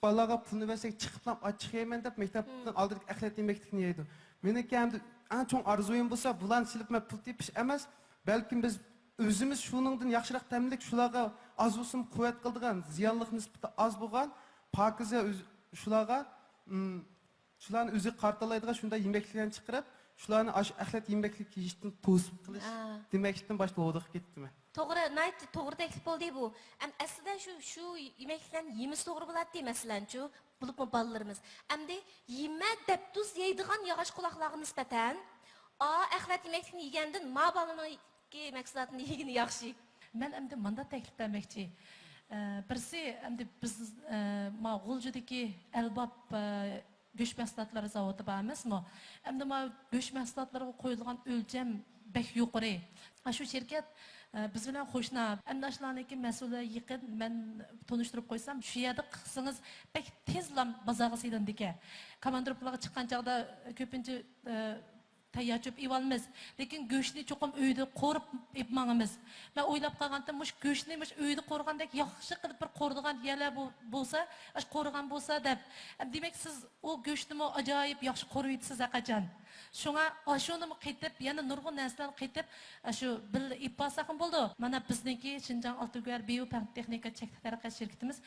bolalarga pulni bersak, chiqib ham ochiq yeyman deb maktabdan oldingi axlat yemeklikni yeydi. Meniki hamda eng chong orzuyim bo'lsa, bularni silib men pul tepish emas, balkim biz o'zimiz shuningdan yaxshiroq ta'minlik shularga az bo'lsin quvvat qildigan, ziyonliq nisbati az bo'lgan, pokiza shularga shularni o'zi qartalaydigan shunday yemekliklarni chiqarib, shularni axlat yemeklik yeyishdan to'sib qilish demakdan boshlab ketdimi? To'g'ri, to'g'ri taklif bo'ldi bu. Aslida shu yemeklarni yemiz to'g'ri bo'ladi, masalan-chu, bo'lib bolalarimiz. Endi yema deb tuz yeydigan yog'och quloqlarga nisbatan, axlat yemeklikni yegandan ma bolaning mahsulotini yegani yaxshi. Men endi manda taklif bermoqchi. Birisi endi biz G'uljidagi Albab go'sht mahsulotlari zavodi bormizmi? Endi go'sht mahsulotlariga qo'yilgan o'lcham bek yuqori. Shu shirkat biz bilan qo'shna. Endi shularniki mas'uli yaqin men tanishtirib qo'ysam, shu yerda qilsangiz bek tezlam bozorga silandika. Komandirovkaga chiqqan chaqda ko'pincha tayyor cho'p ivolmiz, lekin go'shtni cho'qim uyda qo'rib epmangimiz. Men o'ylab qolgandim, mush go'shtni mush uyda qo'rgandek yaxshi qilib bir qo'rdigan yerlar bo'lsa, qo'rgan bo'lsa deb. Demak siz o go'shtni ajoyib yaxshi qo'rib yetasiz qachon. Shunga shuni qaytib, yana nurg'un narsalar qaytib shu bil ipasaqim bo'ldi. Mana bizniki Xinjiang Oltiguyar Biopart Texnika chekli taraqqiyot shirkatimiz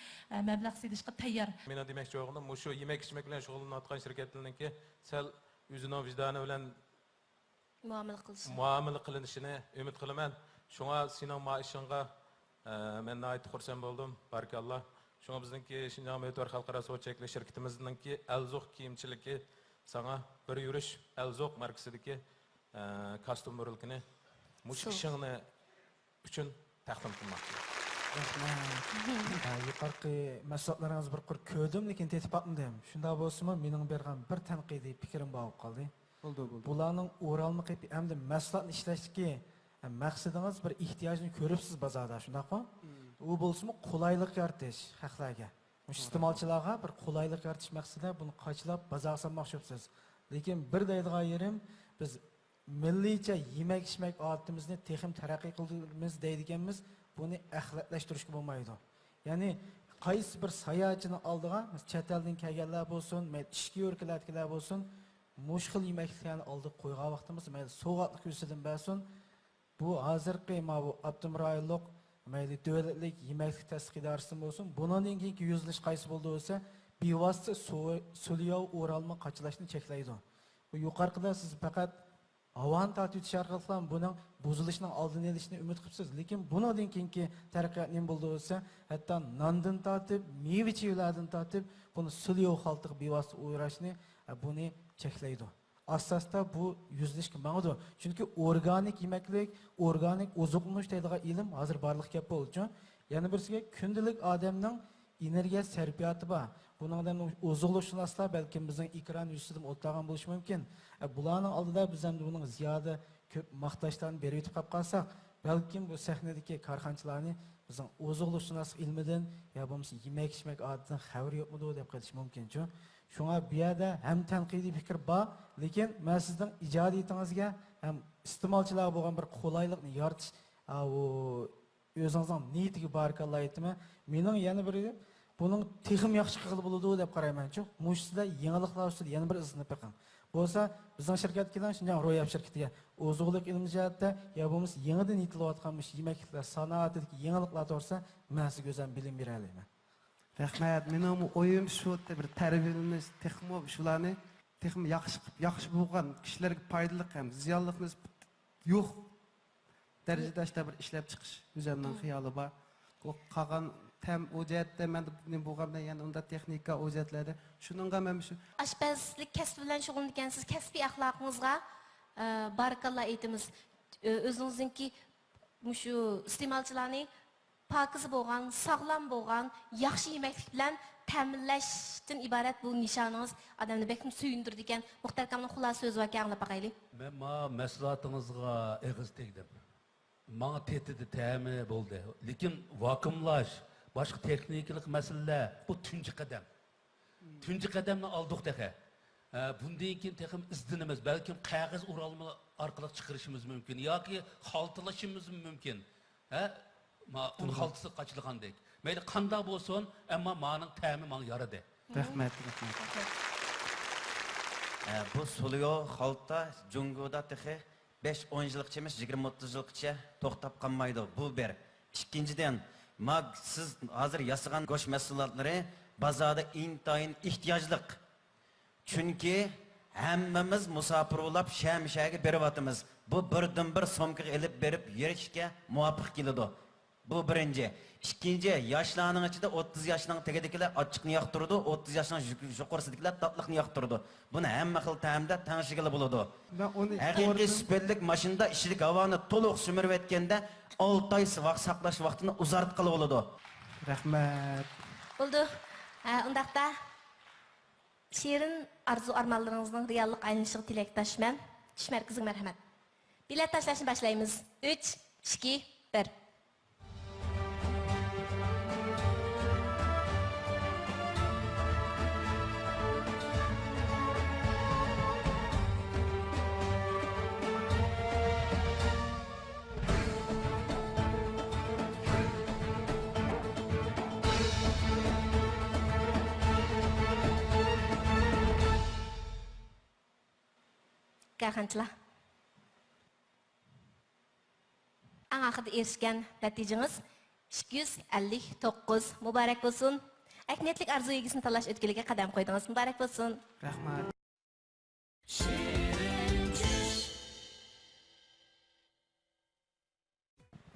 mablag' silishga tayyor. Men demoqchi bo'lganim, shu yemek-ichmak bilan shug'ullanayotgan shirkatlarniki sal o'zining vijdoni bilan muomala qilinishini umid qilaman. Shunga sening maishingga men nihoyat xursand bo'ldim. Barakalloh. Shunga bizningki Xinjiang Meteor xalqaro suvot chekli shirkatimizningki Alzuq kiyimchiligi sana bir yurish Alzuq markasidagi kostyum modelini mush ishingni uchun taqdim qilmoqchi. Yuqorqi mahsulotlaringiz bir qur ko'rdim, lekin tetib olmadim. Shunda bo'lsa-mu, mening bergan bir tanqidiy fikrim bo'lib qoldi. Bularning o'ralma qilib hamda mahsulotni ishlashdagi maqsadingiz bir ehtiyojni ko'ribsiz bozorda, shundaqmi? U bo'lsa-mu qulaylik yaratish xalqlarga. Mush iste'molchilarga bir qulaylik yaratish maqsadida buni qochlab bozorga solmoqchisiz. Lekin bir deydigan yerim, biz milliycha yemak-ichmak odatimizni texnik taraqqiy qildiramiz deydiganmiz, buni axlatlaştirishga bo'lmaydi. Ya'ni qaysi bir sayohatchini oldiga, chet eldan kelganlar bo'lsin, ishga yurganlar bo'lsin, mushkil yemekliklarni olib qo'ygan vaqtimiz mayli so'g'atlik ustidan bo'lsin, bu hozirgi bu Abdumrayonlik mayli davlatlik yemeklik tasdiq idorasi bo'lsin, bundan keyingi yuzilish qaysi bo'ldi bo'lsa, bevosita Suliyov o'ralma qochlashni cheklaydi. Bu yuqorida siz faqat Avan tatütüş arkalıqlan bunun bozuluşunun aldığını elişini ümit qıpsız. Lekin bunun keyinki taraqqiyat ne buldu olsa, hatta nandan tatib, meyve çiğlerden tatib, bunu sülüyor haltık bivası uğraşını, bunu çeklaydı. Asasda bu yüzleşki mağdur. Çünkü organik yemeklik, organik ozuqmuş deydiği ilim hazır barlıq kep oldu. Yani birisiga gündelik adamның energiya sarfiyatı var. Bunun adamның ozuqluşunasla belki bizning ekran yüzüdüm o'tlagan bo'lishi mumkin. Bularning oldida biz ham buning ziyoda ko'p maqtashlarni berib yetib qolsak, balkim bu sahnadagi korxonchilarni bizning ozuqluşunaslik ilmidan yo bo'lmasa yemek ichmak odatidan xabar yo'qmidi deb qilish mumkin-ku. Shunga bu yerda ham tanqidiy fikr bor, lekin men sizning ijodiyatingizga ham iste'molchilarga bo'lgan bir qulaylikni yaratish, o'zingizning niyatiga barakalloh aytaman. Mening yana bir bunun texim yaxshi qilib bo'ladi deb qarayman-ku. Mushsida yangiliklar ustida yana bir izinib beqing. Bo'lsa, bizning shirkatga shunday ro'yab shirkatiga ozuqlik ilmi jihatda yo bo'lmasa yangidan yetilayotgan yemekliklar sanoatidagi yangiliklar to'g'risida men sizga o'zim bilim bera olaman. Rahmat. Mening o'yim shu bir tarbiyamiz, texmo shularni texmo yaxshi bo'lgan kishilarga foydali ham ziyonlikimiz yo'q darajada bir ishlab chiqish o'zimning xiyoli bor. Qolgan tam o'jatda men bo'lganda yana unda texnika o'jatlarda shuningga men shu Aşpazlık kasbi bilan shug'ullangansiz, kasbiy axloqingizga barakalloh aytamiz. O'zingizningki shu iste'molchilarning pokiz bo'lgan, sog'lom bo'lgan, yaxshi yemeklik bilan ta'minlashdan iborat bu nishoningiz odamni bekmi suyundirdi ekan. Muhtarkamning xulosa so'zi va anglab baqaylik. Men mahsulotingizga eg'iz tegdim. Manga tetidi ta'mi bo'ldi. Lekin vakuumlash, boshqa texnikalik masalalar bu tunji qadam. Tunji qadamni oldik dexe. Bundan keyin texim izlanamiz. Balkim qog'oz o'ralma orqali chiqarishimiz mumkin yoki xaltalashimiz mumkin. Uni xaltasi qachilgandek. Mayli qanday bo'lsin, ammo mening ta'mi menga yaradi. Rahmat. Bu suluyo xalta jungoda texe 5-10 yıllık emas, 20-30 yıllıkça to'xtab qolmaydi. Bu bir. İkinciden, siz hazır yasagan go'sht mahsulotlari bozorda intayin ehtiyojliq. Chunki hammamiz musofir bo'lib sham-shaga beryapmiz. Bu birdan-bir somkaga ilib berib yerishga muvofiq keladi. Bu birinchi. İkinci, yaşlarının içinde 30 yaşının tegedekiler açıkını yaktırdı, 30 yaşının yukarısıdakiler tatlıkını yaktırdı. Bunu hem xil ta'mda tanışıgılı buludu. Hakiki süperlik maşında işçilik havanı toluq sümürüp etkende 6 ay saklaş vaktini uzartqılı buludu. Rahmat. Oldu. Undaqda şiirin arzu armanlarınızın reallik aynışığı tilektaşman. Düşmerkizin merhamet. Bilet taşlaşını başlayımız. 3, 2, 1. Karxanchilar. Ang axırda erişken nəticəniz 259 mübarək olsun. Əkniyetlik arzu yegisini talaş ötkülüge qadam qoydunuz. Mübarək olsun. Rahmat.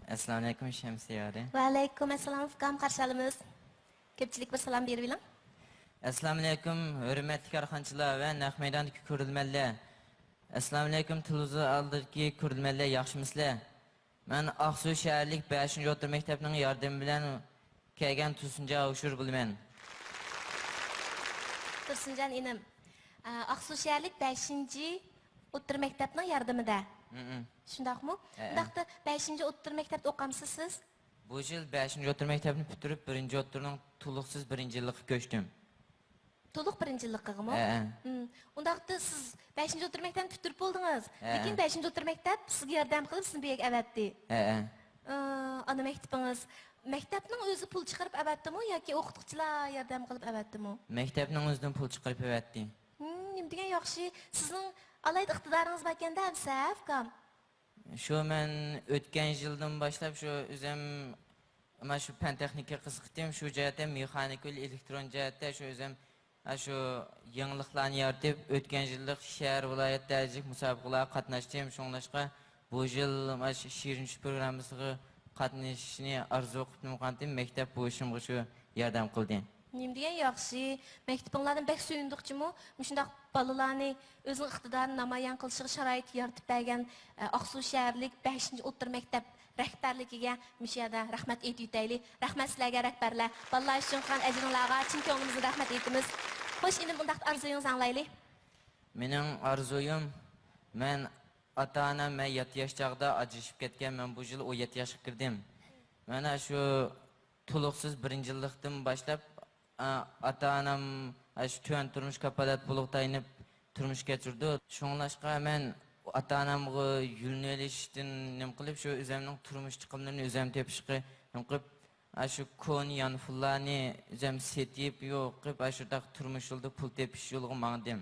Assalamu alaikum Şemsiyari. Ve aleykum assalam fikam qarşalımız. Köpçilik bir salam berib bilan. Assalamu alaikum hürmetli karxanchilar ve naq maydondagi ko'rilmanlar. Assalamu alaikum televizion oldidagi ko'rilmanlar, yaxshimisizlar? Men Aqsuv shaharlik 5-o'rta maktabning yordami bilan kelgan Tursunjon Ushur bo'laman. Tursunjon inim. Aqsuv shaharlik 5-o'rta maktabning yordamida. Shundaqmi? Undaqda 5-o'rta maktabda o'qamsiz siz? Bu yil 5-o'rta maktabni bitirib 1-o'rtaning to'liqsiz 1-yillikka ko'chdim. To'liq 1-yillikqami? Undaqda siz 5-o'rta maktabni bitirib bo'ldingiz. Lekin 5-o'rta maktab sizga yordam qilib sizni bu yerga avatdi. Ana maktabingiz maktabning o'zi pul chiqarib avatdimi yoki o'qituvchilar yordam qilib avatdimi? Maktabning o'zidan pul chiqarib avatdi. Nima degan yaxshi. Sizning alayda iqtidoringiz bor ekanda, afsafkam. Shu men o'tgan yildan boshlab shu o'zim mana shu fan texnika qiziqdim, shu jihatda mexanik va elektron jihatda shu o'zim Şu yangiliklarni yaratib, o'tgan yillik shahar viloyat darajalik musobaqalarga qatnashdim. Shunglashqa bu yil mana shu shirinchi programmasiga qatnashishni orzu qilib qandim. Maktab bu ishimga shu yordam qildi. Nima degan yaxshi, maktabinglardan bek suyundiqchimi? Shundaq balalarni o'zining iqtidorini namoyon qilishiga sharoit yaratib bergan Aqsu shaharlik 5-o'rta maktab rahbarligiga mishada rahmat aytaylik. Rahmat sizlarga rahbarlar. Balalar uchun qan ajringlarga chin ko'nglimizdan rahmat aytamiz. Xo'sh, endi bundaq orzuyingizni anglaylik. Mening orzuyim, men ota-onam men 7 yosh chaqda ajrashib ketgan. Men bu yil 17 yoshga kirdim. Mana shu to'liqsiz 1-yillikdan boshlab ota-onam shu tuan turmush kapolat pulga tayinib turmush kechirdi. Shunglashqa men ota-onamga yo'nalishdan nima qilib shu o'zimning turmush chiqimlarini o'zim tepishga nima qilib shu kon yanfullarni o'zim setib yo'qib shu turmush yo'lida pul tepish yo'liga mangdim.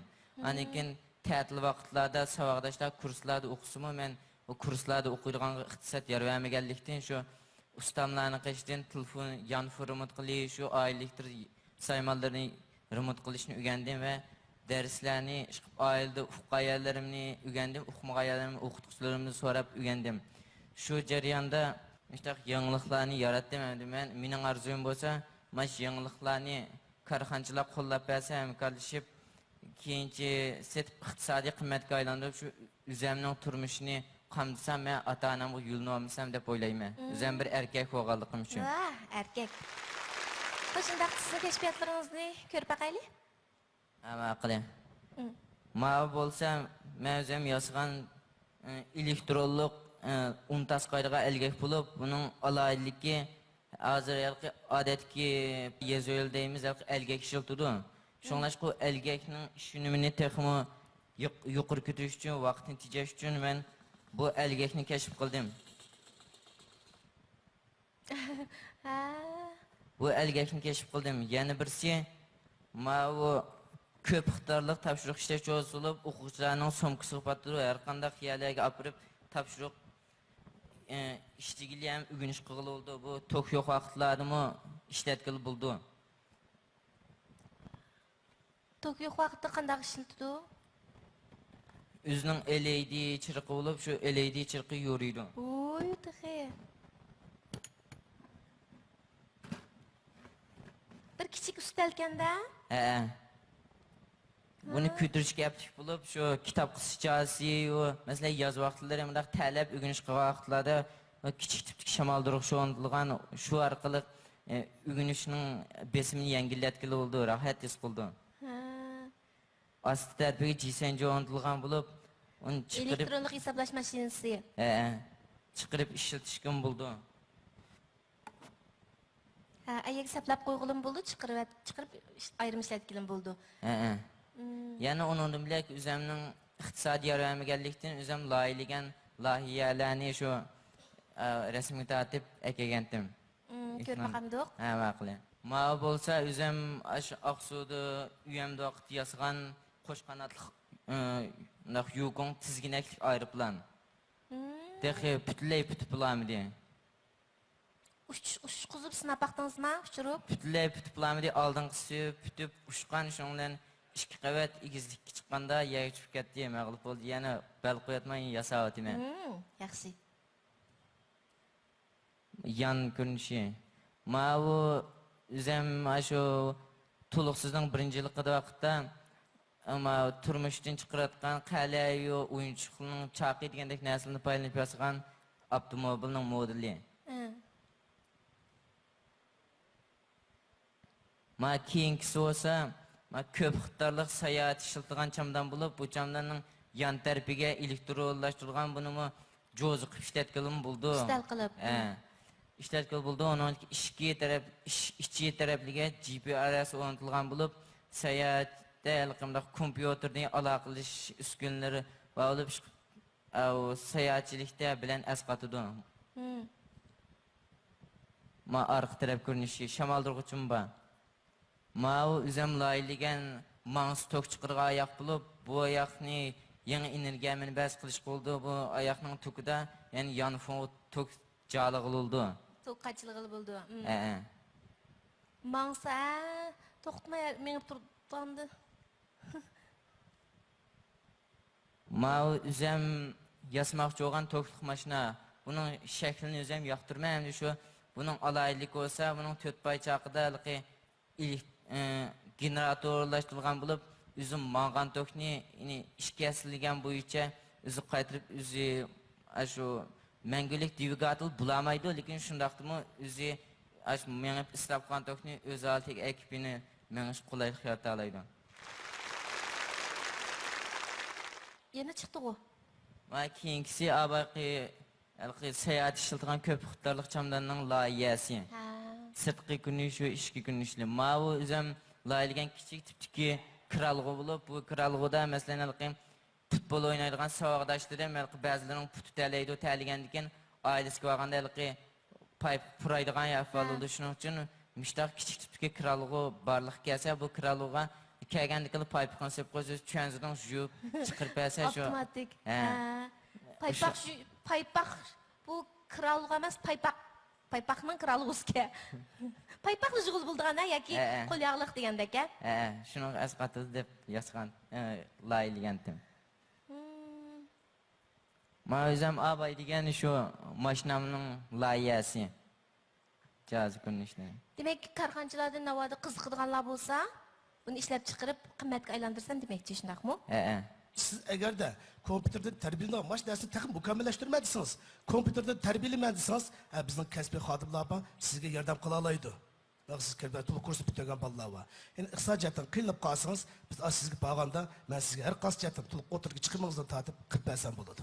Anikin ta'til vaqtlarda savodashlar kurslarda o'qisimi men o kurslarda o'qiydigan iqtisod yarvamaganlikdan shu ustamlarni qishdan telefon yanfu remont qilish, shu oylik saymallarni remont qilishni o'rgandim va derslarni oilada o'qiyotganlarimni o'rgandim, o'qimag'anlarimni o'qituvchilarimni so'rab o'rgandim. Shu jarayonda işte yangiliklarni yaratdim. Men mening arzuyim bo'lsa, mana shu yangiliklarni korxonchilar qo'llab bersa, hamkorlashib, keyinchi setib iqtisodiy qimmatga aylantirib, shu o'zimning turmushini qamdisam, men ota-onamga yo'lni olmasam deb o'ylayman. O'zim bir erkak bo'lganligim uchun. Erkak. Xo'sh, unda sizning kashfiyotlaringizni ko'rib baqaylik. Ma'qul. Ma bo'lsa, men o'zim yozgan elektronlik untas qoidaga elgak bo'lib, buning alohidligi hozirgi odatki yo'l deymiz, elgak ishiltidi. Shunglashqa elgakning ishunimini texmo yuqori ko'tarish uchun, vaqtni tejash uchun men bu elgakni kashf qildim. Bu elgakni kashf qildim. Yana birisi ma bu ko'p miqdorli topshiriq ishlash yo'lib, o'quvchilarning so'mkasiga pattirib, har qanday xiyollarga olib topshiriq ishtigili ham o'rganish qilib oldi. Bu Tokyo vaqtlaridami ishlatkil bo'ldi. Tokyo vaqtida qanday ishlatdi? O'zining LED chirqi bo'lib, shu LED chirqi yo'riydi. Voy, taxe. Bir kichik ustalkanda? Buni ko'tarishga aptik bo'lib, shu kitob qisqachasi, masalan, yoz vaqtlari bunday talab o'rganish qilgan vaqtlarda kichik tiplik shamoldiriq o'rnatilgan, shu orqali o'rganishning besimini yengillatgili bo'ldi, rohat his qildim. Asti tarbiyaga jisenji o'rnatilgan bo'lib, uni chiqarib elektronlik hisoblash mashinasi. Chiqarib ishlatishgan bo'ldi. Ayak hisoblab qo'ygilim bo'ldi, chiqarib ayrim ishlatgilim bo'ldi. Yana onundan bilək özümün iqtisadi yaramaganlikdan özüm layihalagan loyihalarni shu rasmga tortib akagandim. Ko'rib baqamdiq. Ma'qul. Ma bo'lsa o'zim shu Aqsuda uyamda vaqt yasgan qo'sh qanotli yuqon tizginakli aeroplan. Texi butlay putib bulamidi. Ushqizib sinab baqdingizmi? Ushirib? Butlay putib bulamidi, oldinqisi putib ushqan shundan 2 qavat egizlikka chiqqanda yerga tushib ketdi, mag'lub bo'ldi. Yana bal qo'yatmay yasavatman. Yaxshi. Yan ko'rinishi. Ma bu o'zim shu to'liqsizning 1-yilligida vaqtda ama turmushdan chiqarayotgan qalayu o'yinchoqning chaqi degandek narsalarni paylanib yasgan avtomobilning modeli. Ma keyingisi bo'lsa ko'p miqdorli sayohat ishiltigan chamdan bo'lib, bu chamdanning yan tarafiga elektronlashtirilgan bunimi jo'zi qilib ishlatgan bo'ldi. Istal qilib. Ishlatgan bo'ldi. Uning ichki tarafiga GPS o'rnatilgan bo'lib, sayohatda qanday kompyuterni aloqalash uskunalari va olib sayohatchilikda bilan asqatadi. Ma arqa taraf ko'rinishi shamoldirg'ichim bor. Ma o'zim loyilagan mans tok chiqirgan oyoq bo'lib, bu oyoqni yangi energiya manbasi qilish bo'ldi. Bu oyoqning tokida, ya'ni yonfon tok jolig'ildi. Tok qachlig'il bo'ldi. Mansa to'xtmay menib Utandı. Mao üzem yasmoqchi bo'lgan to'kliq mashina. Buning shaklini o'zim yoqtirmayman. Endi shu buning alaylik bo'lsa, buning 4 paychaqida generatorlashtirilgan bo'lib, o'zim mangan tokni ishga yasilgan bo'yicha o'zi qaytirib o'zi shu mangulik dvigatel bulamaydi, lekin shundaqdimi o'zi mengib ishlab qolgan tokni o'z oldiga ekipini mengish qulaylik yarata oladi. Yana chiqdi o. Va keyingisi abaqi sayohat ishiltigan ko'p xuddarlik chamdanning loyihasi. Sirtqi kunish va ichki kunishli. Ma'u o'zim loyihagan kichik tipdagi kiralg'u bo'lib, bu kiralg'uda masalan futbol o'ynaydigan savodoshlarim ba'zilarining puti talaydi, taligandan keyin oilasiga borganda payp puraydigan ahvol bo'ldi. Shuning uchun mushtaq kichik tipdagi kiralg'u barliq kelsa, bu kiralg'uga kelgandikini payp konsep qo'yib, chanzidan yuvib chiqarib bersa shu. Avtomatik. Paypaq bu kiralg'u emas, paypaq. Paypaqning kiralg'usiga. Paypaqni jig'il bo'ldiganda yoki qo'l yog'liq degandaka. Shuni asqatib deb yozgan, layilgandim. Men o'zim abay degan shu mashinamning loyihasi. Jozi ko'rinishli. Demak, korxonchilardan navoda qiziqadiganlar bo'lsa, buni ishlab chiqarib qimmatga aylantirsam demakchi, shundaqmi? Siz agarda kompüterda tarbiyalagan maş dersini takım mükemmelleştirmediyseniz, kompüterda tarbiyalaman deseniz, bizning kasbiy xodimlar bor, sizga yordam qila oladi. Siz kirib to'liq kurs bitirgan bolalar bor. Endi iqtisodiyotdan qiynalib qolsangiz, biz sizga borganda, men sizga har qaysi jihatdan to'liq o'tirib chiqimingizdan tortib qilib bersam bo'ladi.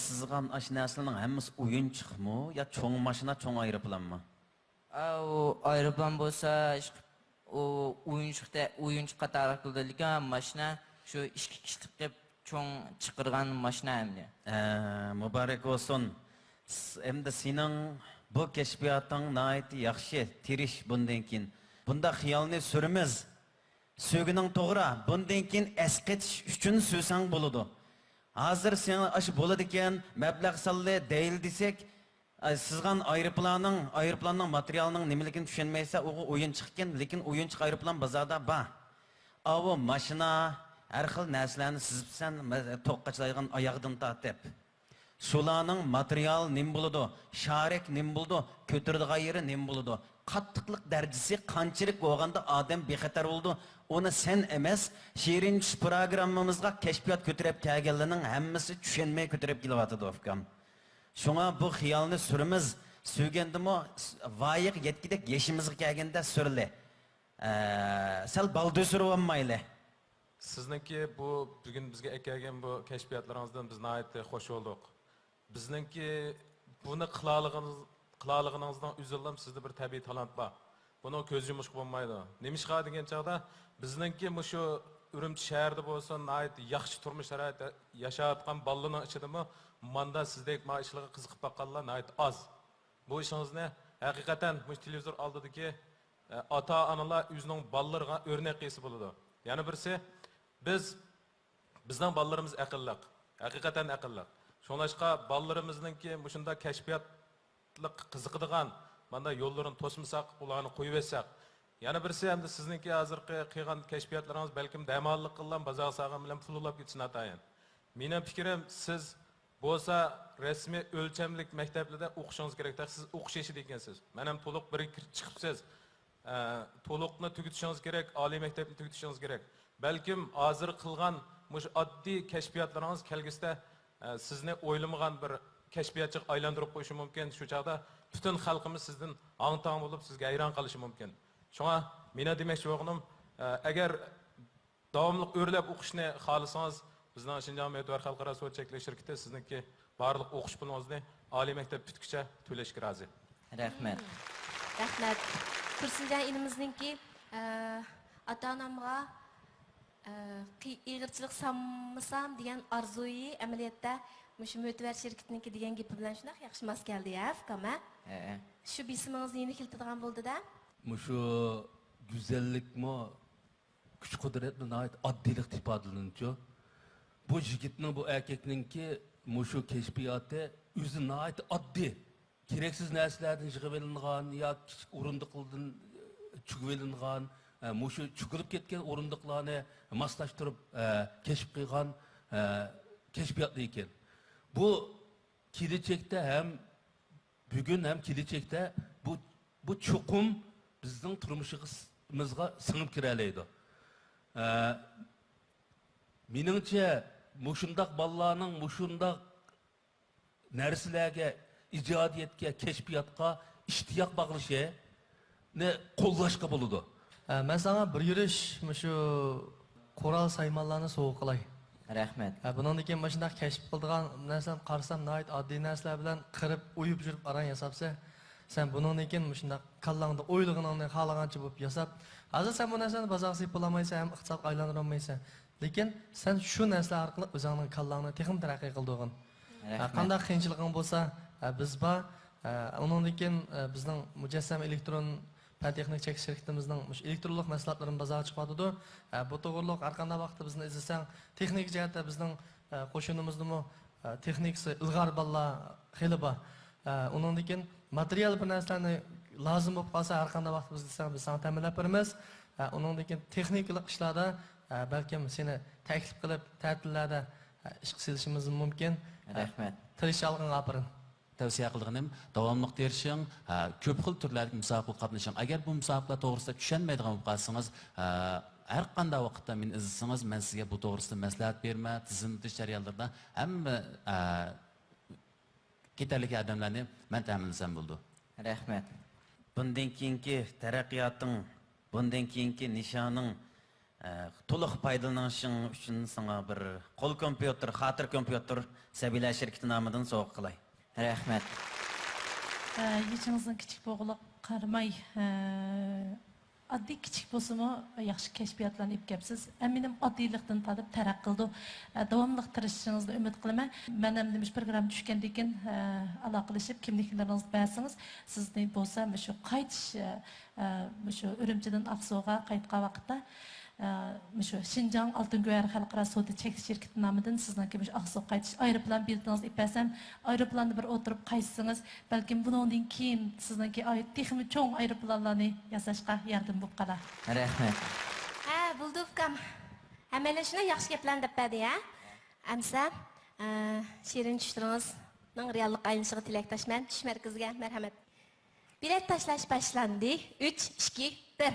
Sizgan ash narsalarning hammasi o'yinchiqmi yo cho'ng mashina, cho'ng aeroplanmi? O aeroplan bo'lsa, o o'yinchiq qatori qildigan mashina shu 2 kishilik deb cho'ng chiqirgan mashina endi. Muborak bo'lsin. Endi sening bu kashfiyoting nihoyatda yaxshi, tirish bundan keyin. Bunda xiyolni surimiz. Sögüning to'g'ri, bundan keyin asqetish uchun so'sang bo'ladi. Hozir sen ash bo'ladi ekan, mablag' solli deyil desek, sizgan aeroplanning materialining nimaligini tushunmaysa, u o'yinchiq ekan, lekin o'yinchiq aeroplan bozorda bor. Avo mashina har xil narsalarni sizibsan, to'qqachilaygan oyog'idan tortib. Shularning material nim bo'ladi, sharik nim bo'ladi, ko'tirdigan yeri nim bo'ladi. Qattiqlik darajasi qanchalik bo'lganda odam bexatar bo'ldi. Onu sen emas, Shirin programmamizga kashfiyot ko'tarib kelganlarning hammasi tushunmay ko'tarib kelyapti ofkam. Shunga bu xiyolni surimiz, söygandimi voyiq yetkidek yeshimizga kelganda surli. Sal baldu surib olmayli. Sizningki bu bugun bizga kelgan bu kashfiyotlaringizdan biz nihoyatda xush bo'ldik. Bizningki buni qilalig'ingizdan uzildim, sizda bir tabiiy talant bor. Buni ko'z yumush bo'lmaydi. Nimishqa degan chaqda bizningki shu Urumchi shaharda bo'lsa, nihoyat yaxshi turmush sharoitida yashayotgan bolalarning ichidami manda sizdek ishlarga qiziqib baqqanlar nihoyat oz. Bu ishingizni haqiqatan bu televizor oldidagi ota-onalar o'zining bolalariga o'rnak qilsa bo'ladi. Yana birisi bizning bolalarimiz aqlli, haqiqatan aqlli. Shunlashqa bolalarimizninki shunda kashfiyotlik qiziqadigan mana yo'llarini to'smasak, ularni qo'yib etsak. Yana birisi hamda sizningki hozirgi qilgan kashfiyotlaringiz balkim damallik qilgan bozor sog'am bilan pululab ketsin atayin. Mening fikrim, siz bo'lsa rasmiy o'lchamlik maktablarda o'qishingiz kerak. Siz o'qish ekansiz. Men ham to'liq bir chiqibsiz. To'liqni tugatishingiz kerak, oliy maktabni tugatishingiz kerak. Balkim hozir qilgan mush oddiy kashfiyotlaringiz kelgusida sizni o'ylamagan bir kashfiyotchi aylantirib qo'yishi mumkin. Shu chaqda butun xalqimiz sizdan ong-tong bo'lib sizga hayron qolishi mumkin. Shunga meni demoqchi bo'lganim, agar davomli o'rlab o'qishni xohlasangiz, bizning Shinjon Meteor xalqaro suvot cheklash shirkati sizniki barliq o'qish pulingizni oliy maktab bitguncha to'lashga rozi. Rahmat. Rahmat. Tursinjon inimizningki ota-onamga ig'irchilik sanmasam degan orzuyi amaliyotda shu Meteor shirkatiniki degan gapi bilan shunaq yaxshi mos keldi-ya, Fkama. Shu bismingizni yeni keltirgan bo'ldi-da. Şu güzellik mi, güç kudret mi, nahit addilik ifadelanıyor. Bu jigitning, bu erkekninki şu keşfiyatı özü nahit addi. Gereksiz narsalardan yig'ib olingan, ya kichik o'rindiqlardan chiqib olingan, mushu cho'kilib ketgan o'rindiqlarni moslashtirib keşif qilgan keşfiyatlı ekan. Bu kelajakda ham bugun ham kelajakda bu chuqum bizning turmushimizga singib kiralaydi. Meningcha mushundaq bolalarning mushundaq narsalarga, ijodiyatga, kashfiyotga ishtiyoq bag'lashini qo'llashga bo'ladi. Men sana bir yurish shu qo'ral saymonlarni sovg'a qilay. Rahmat. Bundan keyin mana shunday kashf qildigan narsani qarasam, nihoyat oddiy narsalar bilan qirib, o'yib yurib aran yasabsa, sen bundan keyin shunday kallangda o'ylig'ingni xohlagancha bo'lib yasab, hozir sen bu narsani bozorga sepib olamaysan, ham iqtisodga aylantira olmaysan. Lekin sen shu narsalar orqali o'zingning kallangni texnik taraqqiy qildirgan. Qanday qiyinchiliging bo'lsa, biz bor. Undan keyin bizning mujassam elektron texnik chekish shirkatimizning elektronlik mahsulotlarini bozorga chiqardi. Bu to'g'riliq har qanday vaqtda bizni izlasang, texnik jihatda bizning qo'shinimizdimi texnikasi ilg'or bolalar xeli bor. Undan keyin material bir narsalarni lozim bo'lib qolsa, har qanday vaqt biz izlasang, biz sana ta'minlab beramiz. Undan keyin texnikalik ishlarda balkim seni taklif qilib, ta'tillarda ish qilishimiz mumkin. Rahmat. Tirishchanliging apirin. Tavsiye qilganim davomli terishing, ko'p xil turlardagi musobaqaga qatnashing. Agar bu musobaqalar to'g'risida tushunmaydigan bo'lib qolsangiz, har qanday vaqtda meni izlasangiz, men sizga bu to'g'risida maslahat berma, tizim tuzish jarayonlarida hamma ketarli odamlarni men ta'minlasam bo'ldi. Rahmat. Bundan keyingi taraqqiyoting, bundan keyingi nishoning to'liq foydalanishing uchun sana bir qo'l kompyuter, xotir kompyuter Sabila shirkati nomidan sovg'a qilay. Rahmat. Yechinizning kichik bo'g'liq qaramay, oddiy kichik bo'lsa-mu, yaxshi kashfiyotlarni olib kelibsiz. Menim oddiylikdan tatib taraqqiy qildi. Davomli tirishingizni umid qilaman. Men ham demiş program tushgandan keyin aloqalashib, kimliklaringizni bersangiz, sizni bo'lsa shu qaytish shu Urumchidan Aqsuga qaytgan vaqtda shu Şinjan Altın Göğer Xalqaro Savdo chekish shirkati nomidan sizniki Aqsuga qaytish aeroplan biletingizni ipasam, aeroplanda bir o'tirib qaytsangiz, balkim bundan keyin sizniki texnik cho'ng aeroplanlarni yasashga yordam bo'lib qolar. Rahmat. Bo'ldi ukam. Hamma shuni yaxshi gaplarni deb berdi, ha? Amsa, shirin tushlaringizning reallik aylanishiga tilakdoshman. Tush markaziga marhamat. Bilet tashlash boshlandi. 3, 2, 1.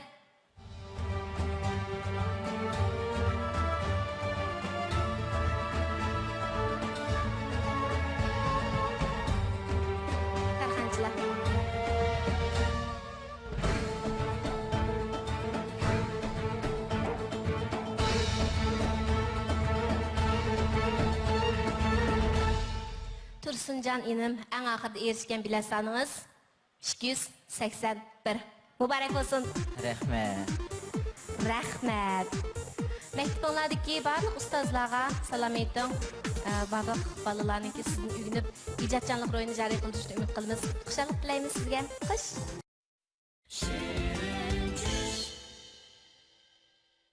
Tursuncan inim, en ahırda erişken bilet sanınız 281. Mübarek olsun. Rahmat. Rahmat. Mektublardaki barlıq ustazlara salam etdim. Barlıq balalarınki sizin ügünüp icatçanlıq royunu jari qildirish ümid qilamiz. Xushalik tilaymiz sizga. Xush.